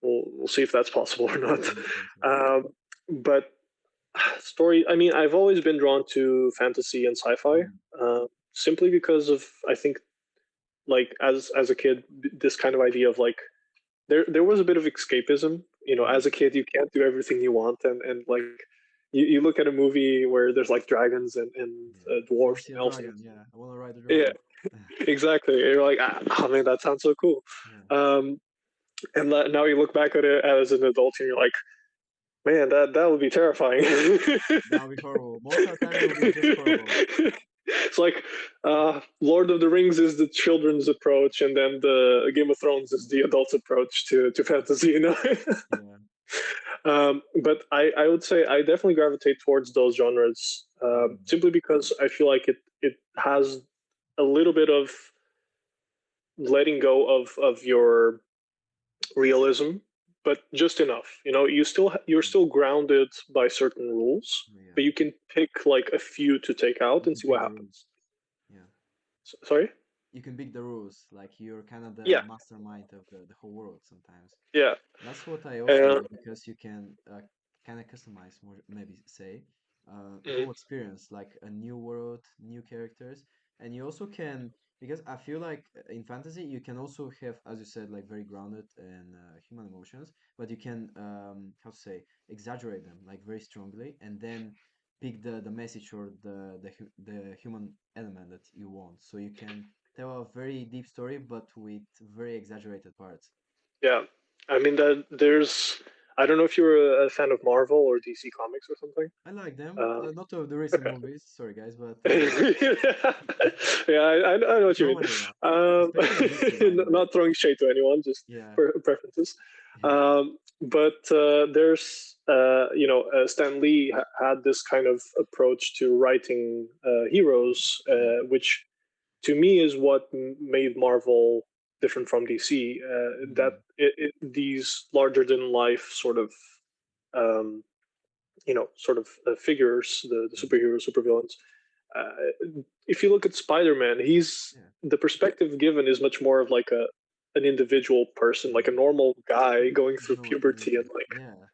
we'll see if that's possible or not. Yeah, same, same. But story. I mean, I've always been drawn to fantasy and sci-fi, Mm. simply because of I think like as a kid, this kind of idea of like there was a bit of escapism. You know, as Mm. a kid, you can't do everything you want, and like you look at a movie where there's like dragons and Yeah. I want to dwarves see and a elves, and dragon. Yeah. I want to ride a yeah, dragon. exactly. You're like, oh man, that sounds so cool. Yeah. Um, and now you look back at it as an adult, and you're like, man, that would be terrifying. That would be horrible. Most of the time, it will be just horrible. It's like Lord of the Rings is the children's approach, and then the Game of Thrones is the adult's approach to fantasy. You know, Yeah. but I would say I definitely gravitate towards those genres Mm. simply because I feel like it has a little bit of letting go of your realism, but just enough. You know, you're Mm. still grounded by certain rules, Yeah. but you can pick like a few to take out You and can see what pick the rules. happens. Yeah. Sorry? You can pick the rules. Like you're kind of the Yeah, mastermind of the whole world sometimes. yeah. That's what I also Uh, like because you can kind of customize more, maybe say, the mm, whole experience, like a new world, new characters, and you also can because I feel like in fantasy you can also have, as you said, like very grounded and human emotions, but you can how to say exaggerate them like very strongly, and then pick the message or the human element that you want. So you can tell a very deep story, but with very exaggerated parts. yeah. I mean that there's. I don't know if you're a fan of Marvel or DC Comics or something. I like them. Uh, Not of the recent movies, sorry guys, but Yeah, I know what you mean. normally not. Especially DC, by the way. Not throwing shade to anyone, just Yeah, preferences. yeah, But there's, Stan Lee had this kind of approach to writing heroes, yeah. which to me is what made Marvel different from DC. That Mm, these larger than life sort of um, figures, the mm, superheroes, supervillains. If you look at Spider-Man, he's yeah, the perspective given is much more of like an individual person, like a yeah. normal guy going He's through not like puberty, and anything. like Yeah,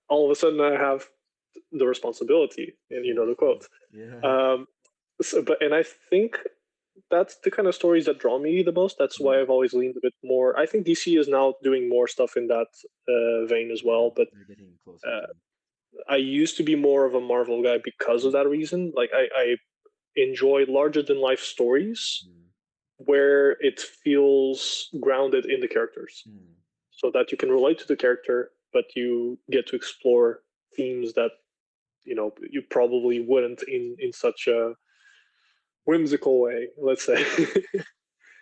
all of a sudden I have the responsibility, and you know the yeah, quote. yeah. Um, and I think that's the kind of stories that draw me the most. That's why Mm, I've always leaned a bit more. I think DC is now doing more stuff in that vein as yeah, well, but they're getting closer uh, to it. I used to be more of a Marvel guy because of Mm, that reason. Like I enjoy larger than life stories mm, where it feels grounded in the characters, mm. so that you can relate to the character, but you get to explore themes that you probably wouldn't in such a whimsical way. Let's say.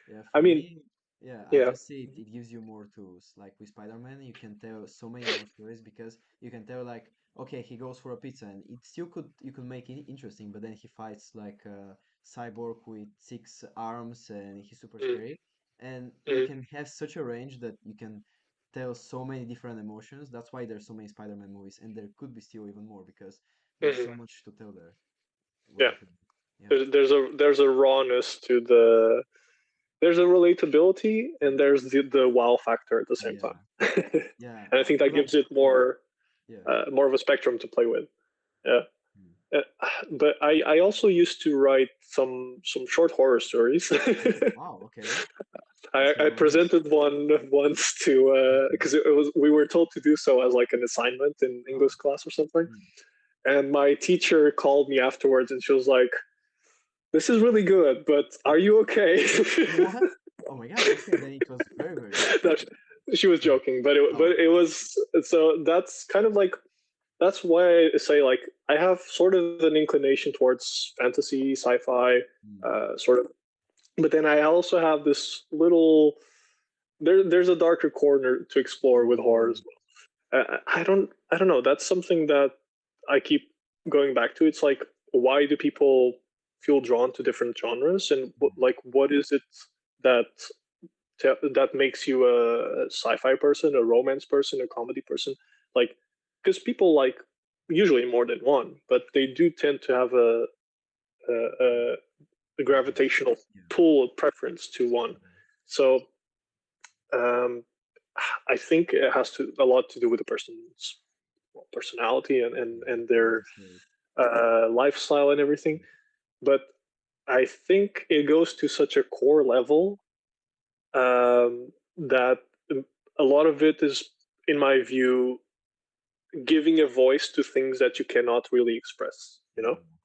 Yeah, I for mean, me, yeah, I yeah. just see it gives you more tools. Like with Spider-Man, you can tell so many more stories because you can tell like, okay, he goes for a pizza and it still could you could make it interesting, but then he fights like a cyborg with six arms and he's super Mm, scary. And you mm, can have such a range that you can tell so many different emotions. That's why there's so many Spider-Man movies, and there could be still even more because there's mhm. so much to tell there. What Yeah, I think. Yeah. there's a rawness to the. There's a relatability, and Mm. there's the wow factor at the same Yeah. time. Yeah. And I think that But like, gives it yeah. more of a spectrum to play with. Yeah. Mm. Uh, but I also used to write some short horror stories. Oh, wow. Okay. Let's hear I about those. presented one once to Okay. because it was we were told to do so as like an assignment in Oh. English class or something. Mm. And my teacher called me afterwards, and she was like, "This is really good, but are you okay?" Yeah. Oh my God. Okay. Then it was very, very good. No, she was joking, but Oh. it was so that's kind of like that's why I say like I have sort of an inclination towards fantasy, sci-fi, Mm. sort of, but then I also have this little there's a darker corner to explore with horror Oh. as well. I don't know. That's something that I keep going back to. It's like why do people feel drawn to different genres, and Mm. like what is it that that makes you a sci-fi person, a romance person, a comedy person? Like, because people like usually more than one, but they do tend to have Mm. a, a Preference. gravitational Yeah. pull, preference to one. Mm. So um, I think it has to a lot to do with the person's personality Yeah. and Like their you said. lifestyle and everything. Mm. But I think it goes to such a core level that a lot of it is, in my view, giving a voice to things that you cannot really express, Mm.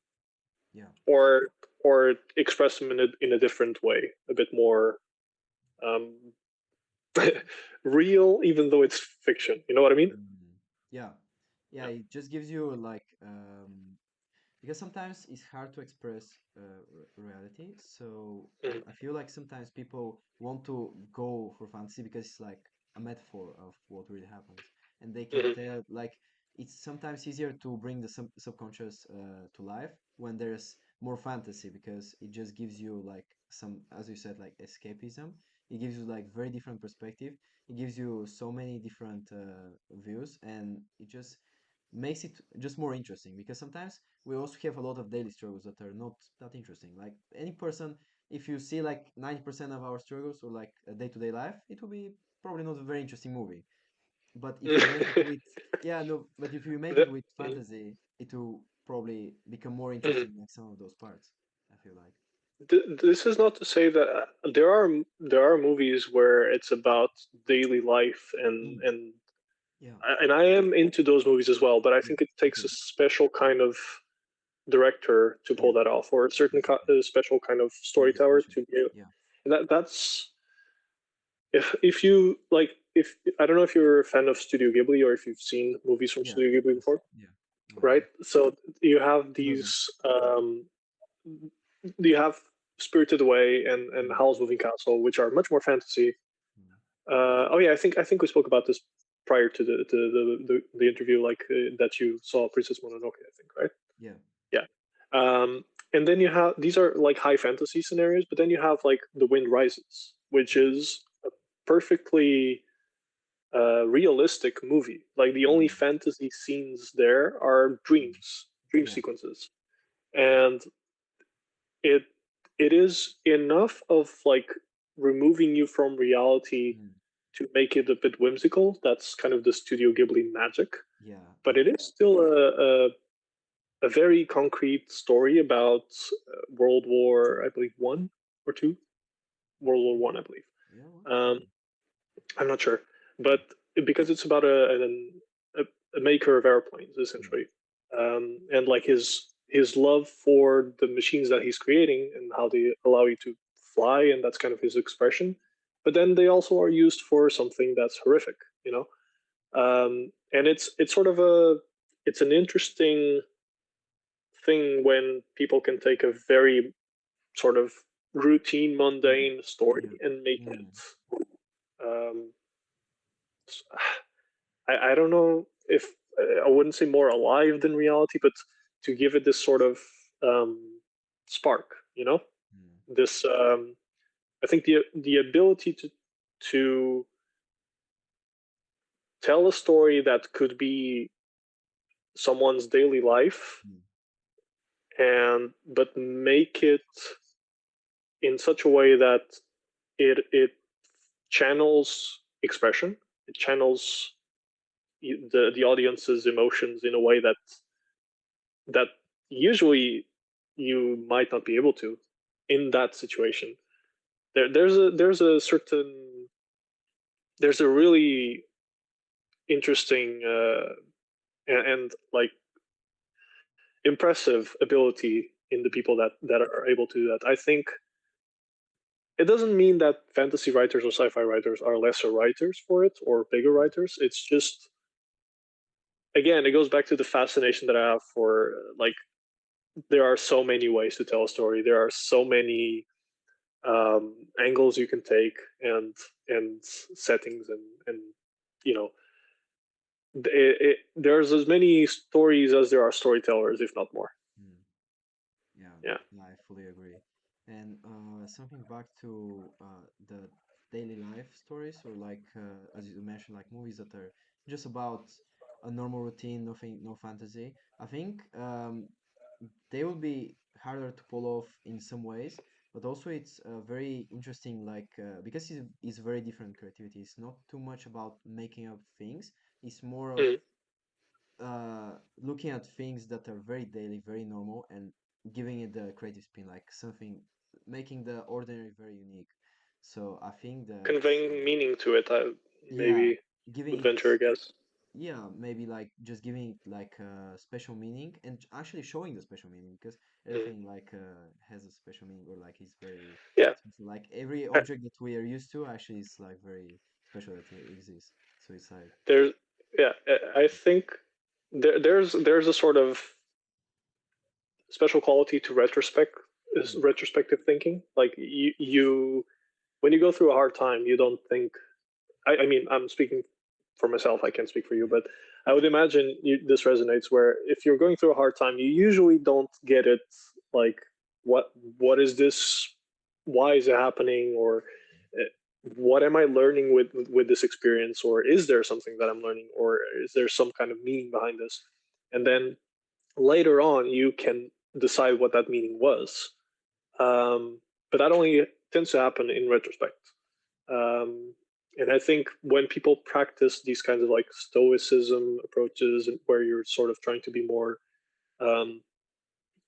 Yeah. or express them in a different way, a bit more um, real, even though it's fiction. You know what I mean? Mm. Yeah. Yeah. Yeah. It just gives you like because sometimes it's hard to express reality. So Mhm, I feel like sometimes people want to go for fantasy because it's like a metaphor of what really happens, and they can mhm, tell like it's sometimes easier to bring the subconscious to life when there's more fantasy because it just gives you like some, as you said, like escapism. It gives you like very different perspective. It gives you so many different views, and it just makes it just more interesting because sometimes we also have a lot of daily struggles that are not that interesting. Like any person, if you see like 90% of our struggles or like a day-to-day life, it will be probably not a very interesting movie. But if you make it mhm. with, yeah, no, but if you make it The- with mhm, fantasy, it will probably become more mhm. interesting like some of those parts, I feel like. This is not to say that there are movies where it's about daily life Mm, yeah, and I am into those movies as well, but I yeah, think it me takes a too. special kind of director to Yeah, pull that off, or a certain exactly. special kind of Somebody storyteller special. to be. Yeah, And that's if you like, if I don't know if you're a fan of Studio Ghibli or if you've seen movies from yeah, Studio Ghibli yes, before, yeah. No, I right? do. So you have I know them. these Yeah. you have Spirited Away and Mm, Howl's Moving Castle, which are much more fantasy. mm, Oh yeah, I think we spoke about this prior to the interview, like that you saw Princess Mononoke, I think, right? yeah. Yeah. And then you have these are like high fantasy scenarios, but then you have like The Wind Rises, which Mm, is a perfectly realistic movie. Like the only mm, fantasy scenes there are mm, dream yeah. sequences, and it it is enough of like removing you from reality Mm, to make it a bit whimsical. That's kind of the Studio Ghibli magic. yeah, But yeah. it is still a very concrete story about World War, I believe, one or two, World War Okay. One, I believe. Yeah, what? Um, Okay. I'm not sure, Mm, but because it's about a maker of airplanes mm, essentially, and like his love for the machines that he's creating and how they allow you to fly, and that's kind of his expression. But then they also are used for something that's horrific, you know. And it's sort of a it's an interesting thing when people can take a very sort of routine, mm, mundane story yeah. and make Mm, it um, I don't know if I wouldn't say more alive than reality, but to give it this sort of spark, you know, mm, this I think the ability to tell a story that could be someone's daily life mm, and but make it in such a way that it channels expression, it channels the audience's emotions in a way that usually you might not be able to in that situation. There's a certain there's a really interesting and like impressive ability in the people that are able to do that. I think it doesn't mean that fantasy writers or sci-fi writers are lesser writers for it or bigger mm, writers. It's just again, it goes back to the fascination that I have for like there are so many ways to tell a story. There are so many angles you can take and settings and you know there's as many stories as there are storytellers, if not more. mm. Yeah. I fully agree. And something back to the daily life stories, or like as you mentioned, like movies that are just about a normal routine, nothing, no fantasy. I think they will be harder to pull off in some ways, but also it's very interesting, like because it's very different creativity. It's not too much about making up things. It's more of Mm. looking at things that are very daily, very normal, and giving it the creative spin, like something, making the ordinary very unique. So I think that, Conveying meaning to it, I yeah, maybe giving would it, venture a guess. yeah, maybe like just giving it like a special meaning and actually showing the special meaning because Mm. everything like has a special meaning or like is very Yeah. special. Like every I, object that we are used to actually is like very special that it exists. So it's like, there's yeah. I think there's a sort of special quality to mm, retrospective thinking. Like you when you go through a hard time, you don't think. I mean, I'm speaking for myself. I can't speak for you, yeah, but I would imagine this resonates. Where if you're going through a hard time, you usually don't get it. Like, what what is this? Why is it happening? Or uh, what am I learning with this experience? Or is there something that I'm learning? Or is there some kind of meaning behind this? And then later on, you can decide what that meaning was. But that only tends to happen in retrospect. Um, and I think when people practice these kinds of like stoicism approaches, where you're sort of trying to be more um,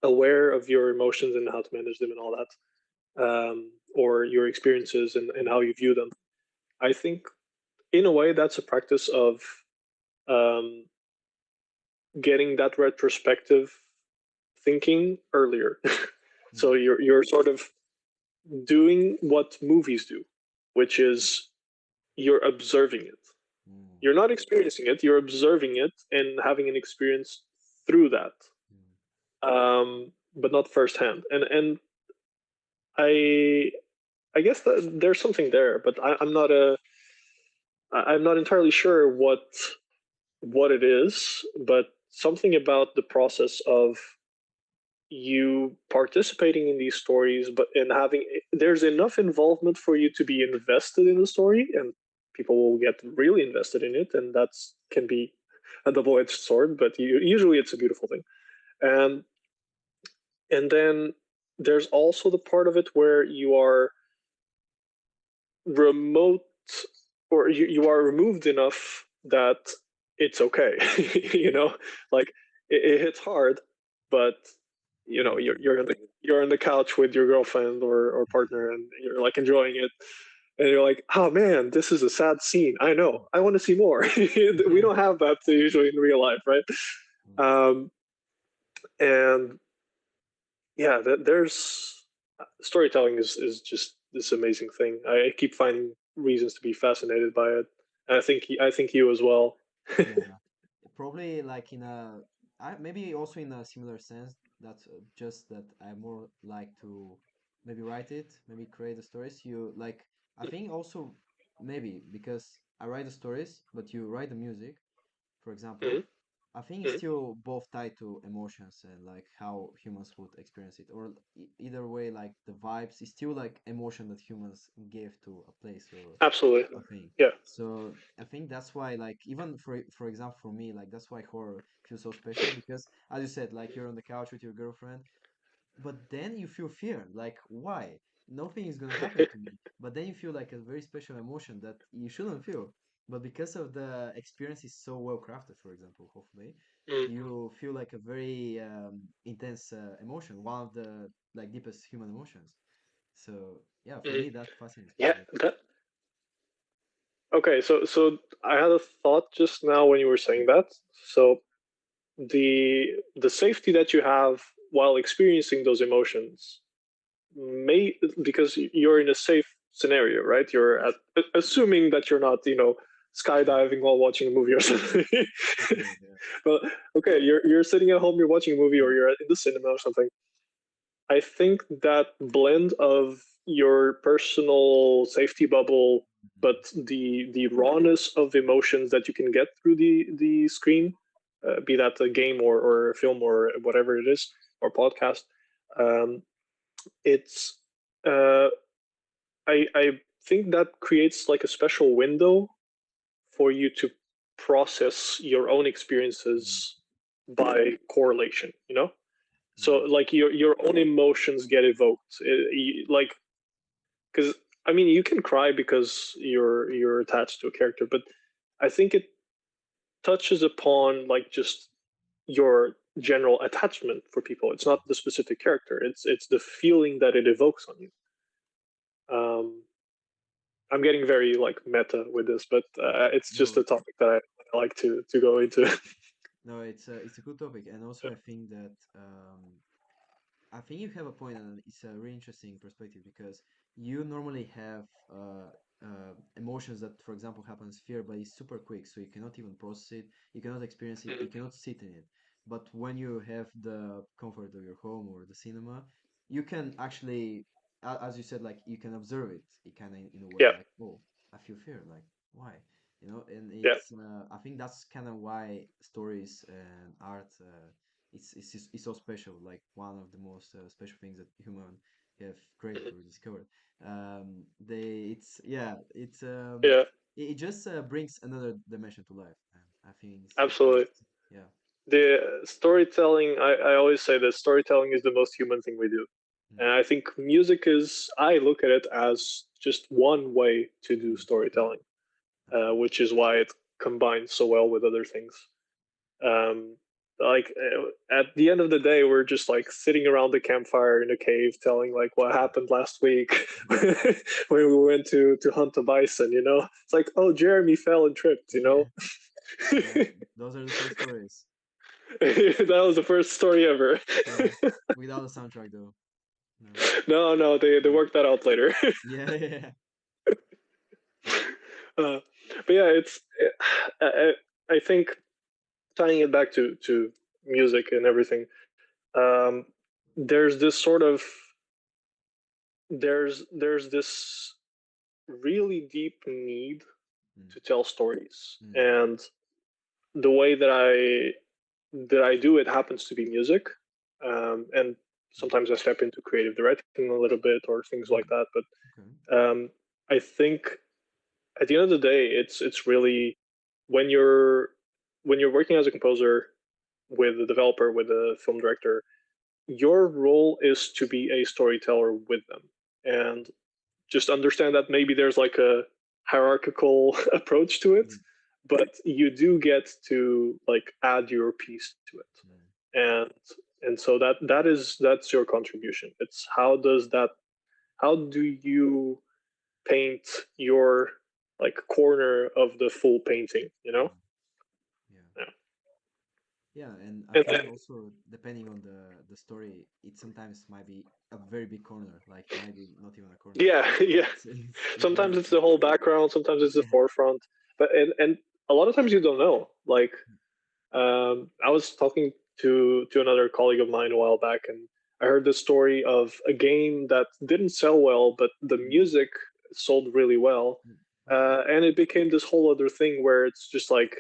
aware of your emotions and how to manage them and all that, or your experiences and how you view them, I think in a way that's a practice of um, getting that retrospective thinking earlier. So mm, you're sort of doing what movies do, which is you're observing it. mm, You're not experiencing it, you're observing it and having an experience through that, mm, but not firsthand. And I I guess that there's something there, but I'm not entirely sure what it is, but something about the process of you participating in these stories, but in having there's enough involvement for you to be invested in the story, and people will get really invested in it, and that's can be a double-edged sword, but usually it's a beautiful thing. And and then there's also the part of it where you are remote, or you are removed enough that it's okay. You know, like it hits hard, but you know mm, you're on the couch with your girlfriend or partner, and you're like enjoying it, and you're like, oh man, this is a sad scene. I know, I want to see more. We yeah. don't have that usually in real life, right? Mm. um and yeah, there's storytelling is just this amazing thing. I keep finding reasons to be fascinated by it. And I think you as well. Yeah, probably like in a, I maybe also in a similar sense. That's just that I more like to maybe write it, maybe create the stories. You like, I think also maybe because I write the stories, but you write the music, for example. Mhm, I think it's mhm. still both tied to emotions and like how humans would experience it, or either way, like the vibes is still like emotion that humans give to a place or Absolutely. a thing. Yeah. So I think that's why, like, even for example, for me, like that's why horror feels so special because, as you said, like you're on the couch with your girlfriend, but then you feel fear. Like, why? Nothing is gonna happen to me. But then you feel like a very special emotion that you shouldn't feel. But because of the experience is so well crafted, for example, hopefully, Mm, you feel like a very intense emotion, one of the like deepest human emotions. So yeah, for mhm. me that fascinates me. Yeah. Like, That. Okay. So I had a thought just now when you were saying that. So the safety that you have while experiencing those emotions may, because you're in a safe scenario, right? You're assuming that you're not, skydiving while watching a movie or something. yeah, yeah. But okay, you're sitting at home, you're watching a movie, or you're in the cinema or something. I think that blend of your personal safety bubble, but the rawness of emotions that you can get through the screen, be that a game or a film or whatever it is, or podcast, Um, it's uh, I think that creates like a special window for you to process your own Mm. experiences by correlation. So Yeah. like your own emotions get evoked. Like because I mean you can cry because you're attached to a character, but I think it touches upon like just your general attachment for people. It's not the specific character. It's the feeling that it evokes on you. Um, I'm getting very like meta with this, but it's just No, a topic that I like to go into. no, it's a good topic, and also I think that I think you have a point, and it's a really interesting perspective because you normally have emotions that, for example, happens fear, but it's super quick, so you cannot even process it, you cannot experience it, you cannot sit in it. But when you have the comfort of your home or the cinema, you can actually, as you said, like you can observe it, kind of in a way, Yeah, like, oh, I feel fear, like why? And yeah, I think that's kind of why stories and art. It's so special, like one of the most special things that human have created or discovered. They it's yeah it's yeah, it just brings another dimension to life, and I think it's really absolutely. interesting. Yeah. The storytelling, I always say that storytelling is the most human thing we do. And Mm, I think music is, I look at it as just one way to do yeah, storytelling, absolutely. which is why it combines so well with other things. Um, like at the end of the day, we're just like sitting around the campfire in a cave, telling like what happened last week when we went to hunt a bison. It's like, oh, Jeremy fell and tripped. Yeah, yeah. Those are the first stories. That was the first story ever. Yeah, without a soundtrack though. No. No, no, they Yeah. worked that out later. Yeah. Yeah. uh, but yeah, I, I think tying it back to music and everything. Um, there's this sort of there's this really deep need Mm, to tell stories, mm, and the way that I do it happens to be music, and mm, sometimes I step into creative directing a little bit or things mm. like that. But Okay. I think at the end of the day, it's really when you're when you're working as a composer with a developer, with a film director, your role is to be a storyteller with them, and just understand that maybe there's like a hierarchical approach to it, Mm, but you do get to like add your piece to it, mm, and so that's your contribution. It's how do you paint your like corner of the full painting, mm. Yeah. Yeah. Yeah, and I And think also depending on the story, it sometimes might be a very big corner, like it might be not even a corner. yeah, yeah. It's Sometimes very it's the whole background, sometimes it's the yeah. forefront, but and a lot of times you don't know. Like I was talking to another colleague of mine a while back, and I heard the story of a game that didn't sell well, but the Mm, music sold really well, mm, okay. and it became this whole other thing where it's just like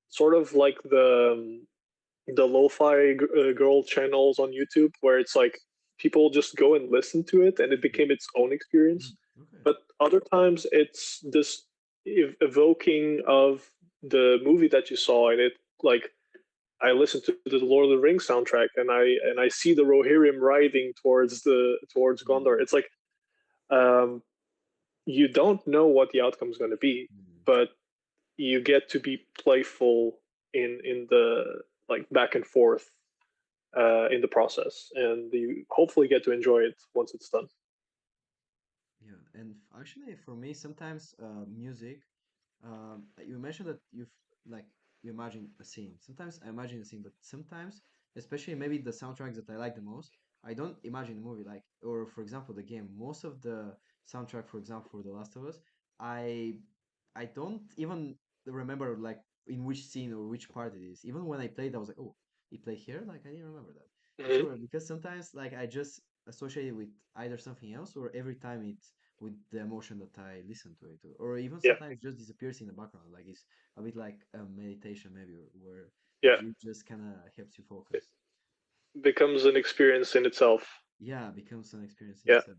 sort of like the lo-fi girl channels on YouTube, where it's like people just go and listen to it, and it Mm, became its own mm, experience. okay. But other times, it's this evoking of the movie that you saw, and it like I listened to the Lord of the Rings soundtrack, and I see the Rohirrim riding towards Gondor. Mm, It's like um, you don't know what the outcome is going to be, mm, but you get to be playful in the like back and forth in the process, and you hopefully get to enjoy it once it's done. yeah, and actually for me sometimes music. You mentioned that like you imagine a scene. Sometimes I imagine a scene, but sometimes, especially maybe the soundtracks that I like the most, I don't imagine the movie. Like, or for example, the game. Most of the soundtrack, for example, for The Last of Us, I I don't even remember like in which scene or which part it is. Even when I played, I was like, oh, it played here. Like I didn't remember that. It's so Hmm. weird because sometimes like I just associate it with either something else or every time it's with the emotion that I listen to it, or even Yeah, sometimes it just disappears in the background. Like it's a bit like a meditation, maybe, where yeah. it just kind of helps you It focus. becomes an experience in itself. yeah, becomes an experience in Yeah. itself.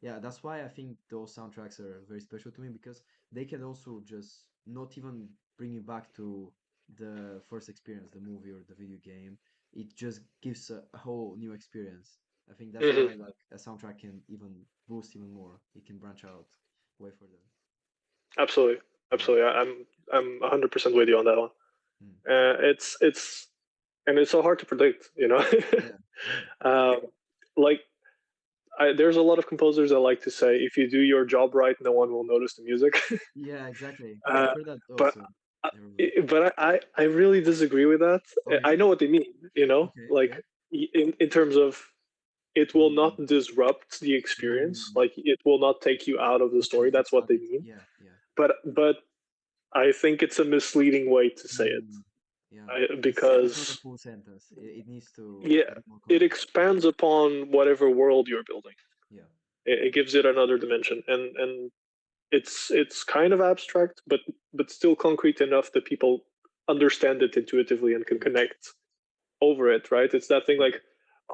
Yeah, that's why I think those soundtracks are very special to me because they can also just not even bring you back to the first experience, the movie or the video game. It just gives a whole new experience. I think that's Hmm. why like a soundtrack can even boost even more. It can branch out way further. Absolutely. Yeah. Absolutely. I'm 100% with you on that one. Mm. It's and it's so hard to predict, you know. Yeah. Yeah. um, like there's a lot of composers that like to say, if you do your job right, no one will notice the music. Yeah, exactly. I've uh, heard that but also. Everywhere. but I really disagree with that. Oh I yeah? know what they mean, you know, Okay, like okay. in terms of it will not Mm. disrupt the experience, Mm. like it will not take you out of the It can story. That's what they kickstart it. mean. Yeah, yeah. But I think it's a misleading way to say it, Mm. Yeah. It's not a because full sentence. It needs to yeah, give more it context. expands upon whatever world you're building. Yeah. It gives it another dimension, and it's kind of abstract, but still concrete enough that people understand it intuitively and can Mm. connect over it. Right? It's that thing Yeah. like,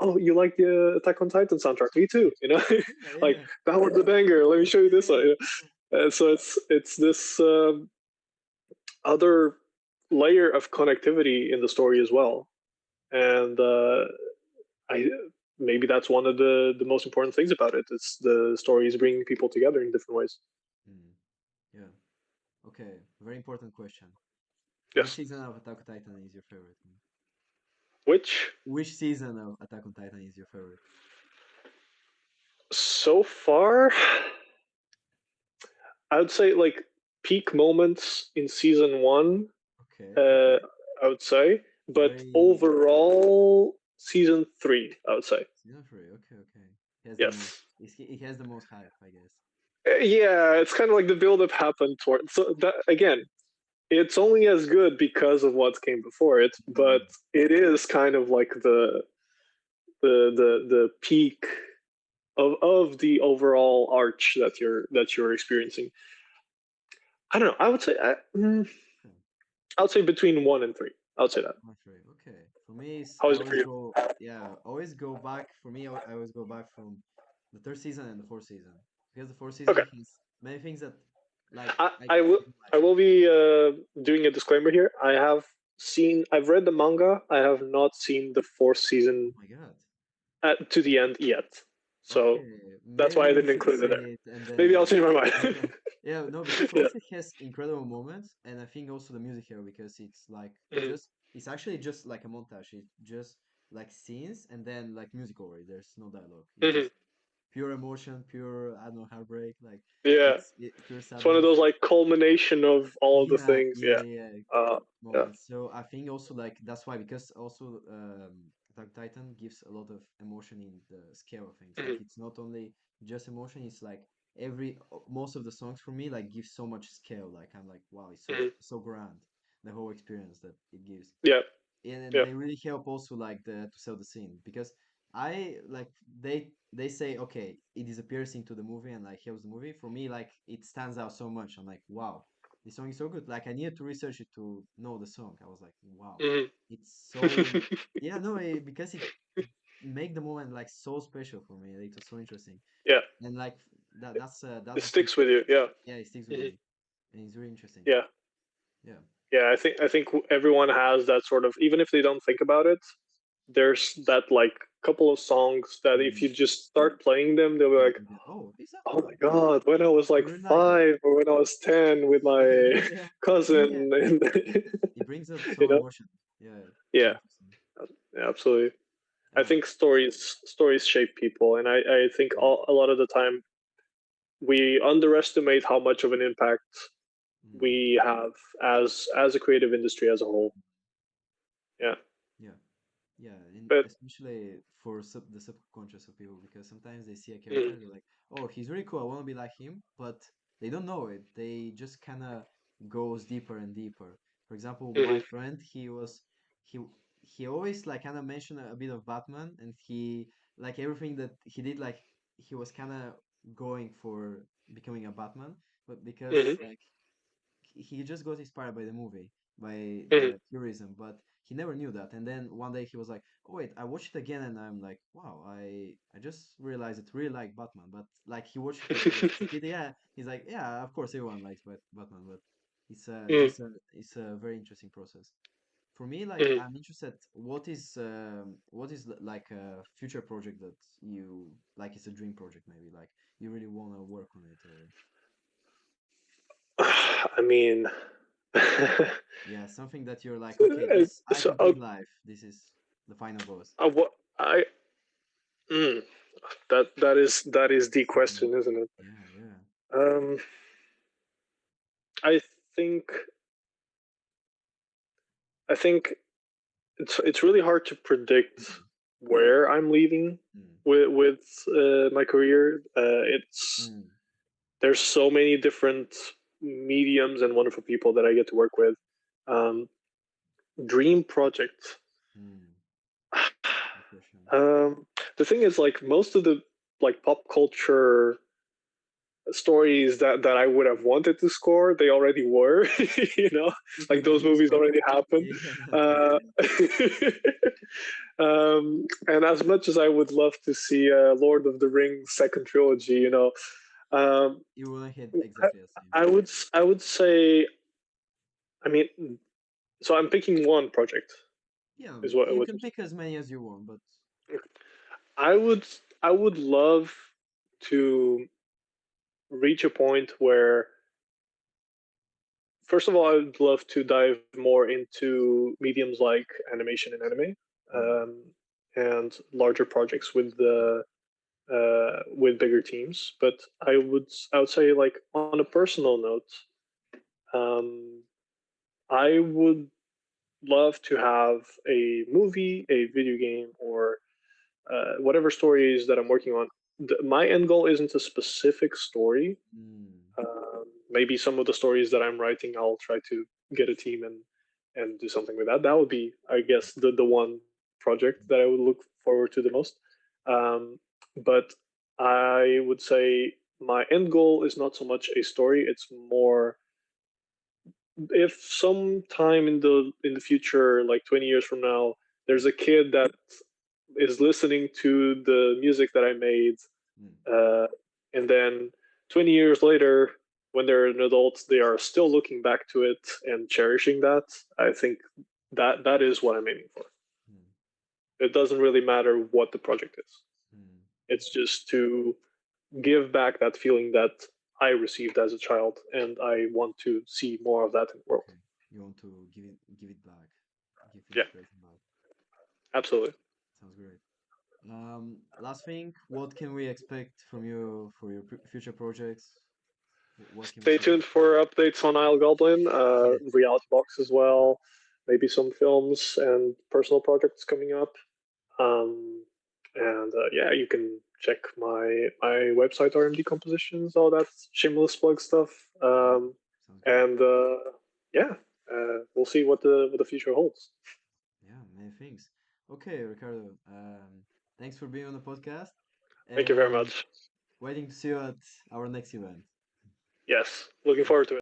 oh, you like the Attack on Titan soundtrack? Me too. You know, Yeah, like yeah. that was a banger. Let me show you this Yeah. one. So it's this other layer of connectivity in the story as well, and I maybe that's one of the most important things about it. It's the story is bringing people together in different ways. Mm. Yeah. Okay. Very important question. Which Yes. season of Attack on Titan is your favorite? Which Which season of Attack on Titan is your favorite? so far, I would say like peak moments in season one. Okay. Uh, Okay. I would say, but Very overall, season three. I would say season three. Okay. Okay. He has the most. yes. He has the most hype, I guess. Yeah, it's kind of like the build-up happened toward. So that again, it's only as good because of what came before it, but Mm. it is kind of like the peak of the overall arch that you're experiencing. I don't know. Okay. I would say between one and three. I would say that. Not three. Okay. For me, How I is it for always you? go. Yeah, always go back. For me, I always go back from the third season and the fourth season because the fourth season Okay. has many things that like I, I I will didn't like. I will be doing a disclaimer here. I've read the manga. I have not seen the fourth Oh season my God. to the end yet. So Okay, that's why I maybe you didn't should include it there. say it and Maybe I'll then change my mind. yeah, yeah, no, because Yeah. also it has incredible moments, and I think also the music here because it's like Mhm. just it's actually just like a montage. It's just like scenes and then like music over it. There's no dialogue. It's Mhm. just pure emotion, pure I don't know heartbreak, like Yeah. pure It's one of sadness. those like culmination of all the Yeah, things. yeah, Yeah. yeah. Yeah. Moments. So I think also like that's why because also Attack on Titan gives a lot of emotion in the scale of things. Like Mhm. it's not only just emotion, it's like most of the songs for me like give so much scale. Like I'm like, wow, it's Mhm. so grand, the whole experience that it gives Yeah. and Yeah. they really help also like the to sell the scene because I like they say okay it disappears into the movie and like helps the movie for me like it stands out so much I'm like wow this song is so good like I needed to research it to know the song I was like wow Mhm. it's so yeah no because it make the moment like so special for me it was so interesting Yeah. and like that's It the thing sticks with you. Yeah. yeah it sticks with Mhm. me and it's really interesting Yeah. yeah Yeah. I think everyone has that sort of, even if they don't think about it, there's that like couple of songs that if mm, you just start playing them, they'll be yeah like, you get, oh this oh song my god, when I was I like really like it. 5 or when I was 10 with my Yeah, yeah. cousin, and It brings up you some know, emotion. Yeah, so yeah, interesting. yeah, absolutely. I Yeah, think stories shape people, and I think yeah. a lot of the time we underestimate how much of an impact Mm, we have as a creative industry as a whole. Yeah. yeah. Yeah, and But especially for the subconscious of people, because sometimes they see a character, mm, they're like, "Oh, he's really cool. I want to be like him," but they don't know it. They just kind of goes deeper and deeper. For example, my mhm, friend, he he always like kind of mentioned a bit of Batman, and he like everything that he did, like he was kind of going for becoming a Batman, but because mhm, like he just got inspired by the movie, by mhm, the purism, but he never knew that. And then one day he was like, "Oh wait, I watched it again," and I'm like, "Wow, I just realized it really like Batman." But like he watched it again as a kid. Yeah, he's like, "Yeah, of course everyone likes Batman," but it's Mm, just a very interesting process. For me, like mm. I'm interested. What is like a future project that you like? It's a dream project, maybe like you really want to work on it, or I mean, yeah, something that you're like, okay, this I so complete life. This is the final boss. what I mm, that is the Something. question, isn't it? Yeah, yeah. Um, I think I think it's really hard to predict Mm, where I'm leading mm, with my career. It's mm, there's so many different mediums and wonderful people that I get to work with. Um, dream project. mm. Good question. Um, the thing is, like most of the like pop culture stories that I would have wanted to score, they already were. You know, like Like those which movies one? already happened. Yeah. Okay. Uh, and as much as I would love to see Lord of the Rings second trilogy, um, You will hit I, exactly the same. I would say, I mean, so I'm picking one project Yeah, is what it you was. can pick as many as you want, but I would I would love to reach a point where, first of all, I would love to dive more into mediums like animation and anime, mm, and larger projects with bigger teams. But I would say, like on a personal note, um, I would love to have a movie, a video game, or whatever stories that I'm working on. My end goal isn't a specific story. mm, Maybe some of the stories that I'm writing, I'll try to get a team and do something with that. That would be, I guess, the one project that I would look forward to the most. But I would say my end goal is not so much a story; it's more, if sometime in the future, like 20 years from now, there's a kid that is listening to the music that I made, mm. uh, and then 20 years later, when they're an adult, they are still looking back to it and cherishing that. I think that is what I'm aiming for. Mm, It doesn't really matter what the project is. mm. It's just to give back that feeling that I received as a child, and I want to see more of that in the world. Okay. You want to give it back, give Yeah, inspiration back. absolutely. Sounds great. Last thing, what can we expect from you for your future projects? What can we Stay see? tuned for updates on Isle Goblin, Yeah. Reality Box as well, maybe some films and personal projects coming up. And yeah, you can check my website, RMD Compositions, all that shameless plug stuff. Yeah. Um, Sounds great. and yeah, we'll see what the future holds. Yeah, many things. Okay, Ricardo. Thanks for being on the podcast Thank you very and much. waiting to see you at our next event. Yes, looking forward to it.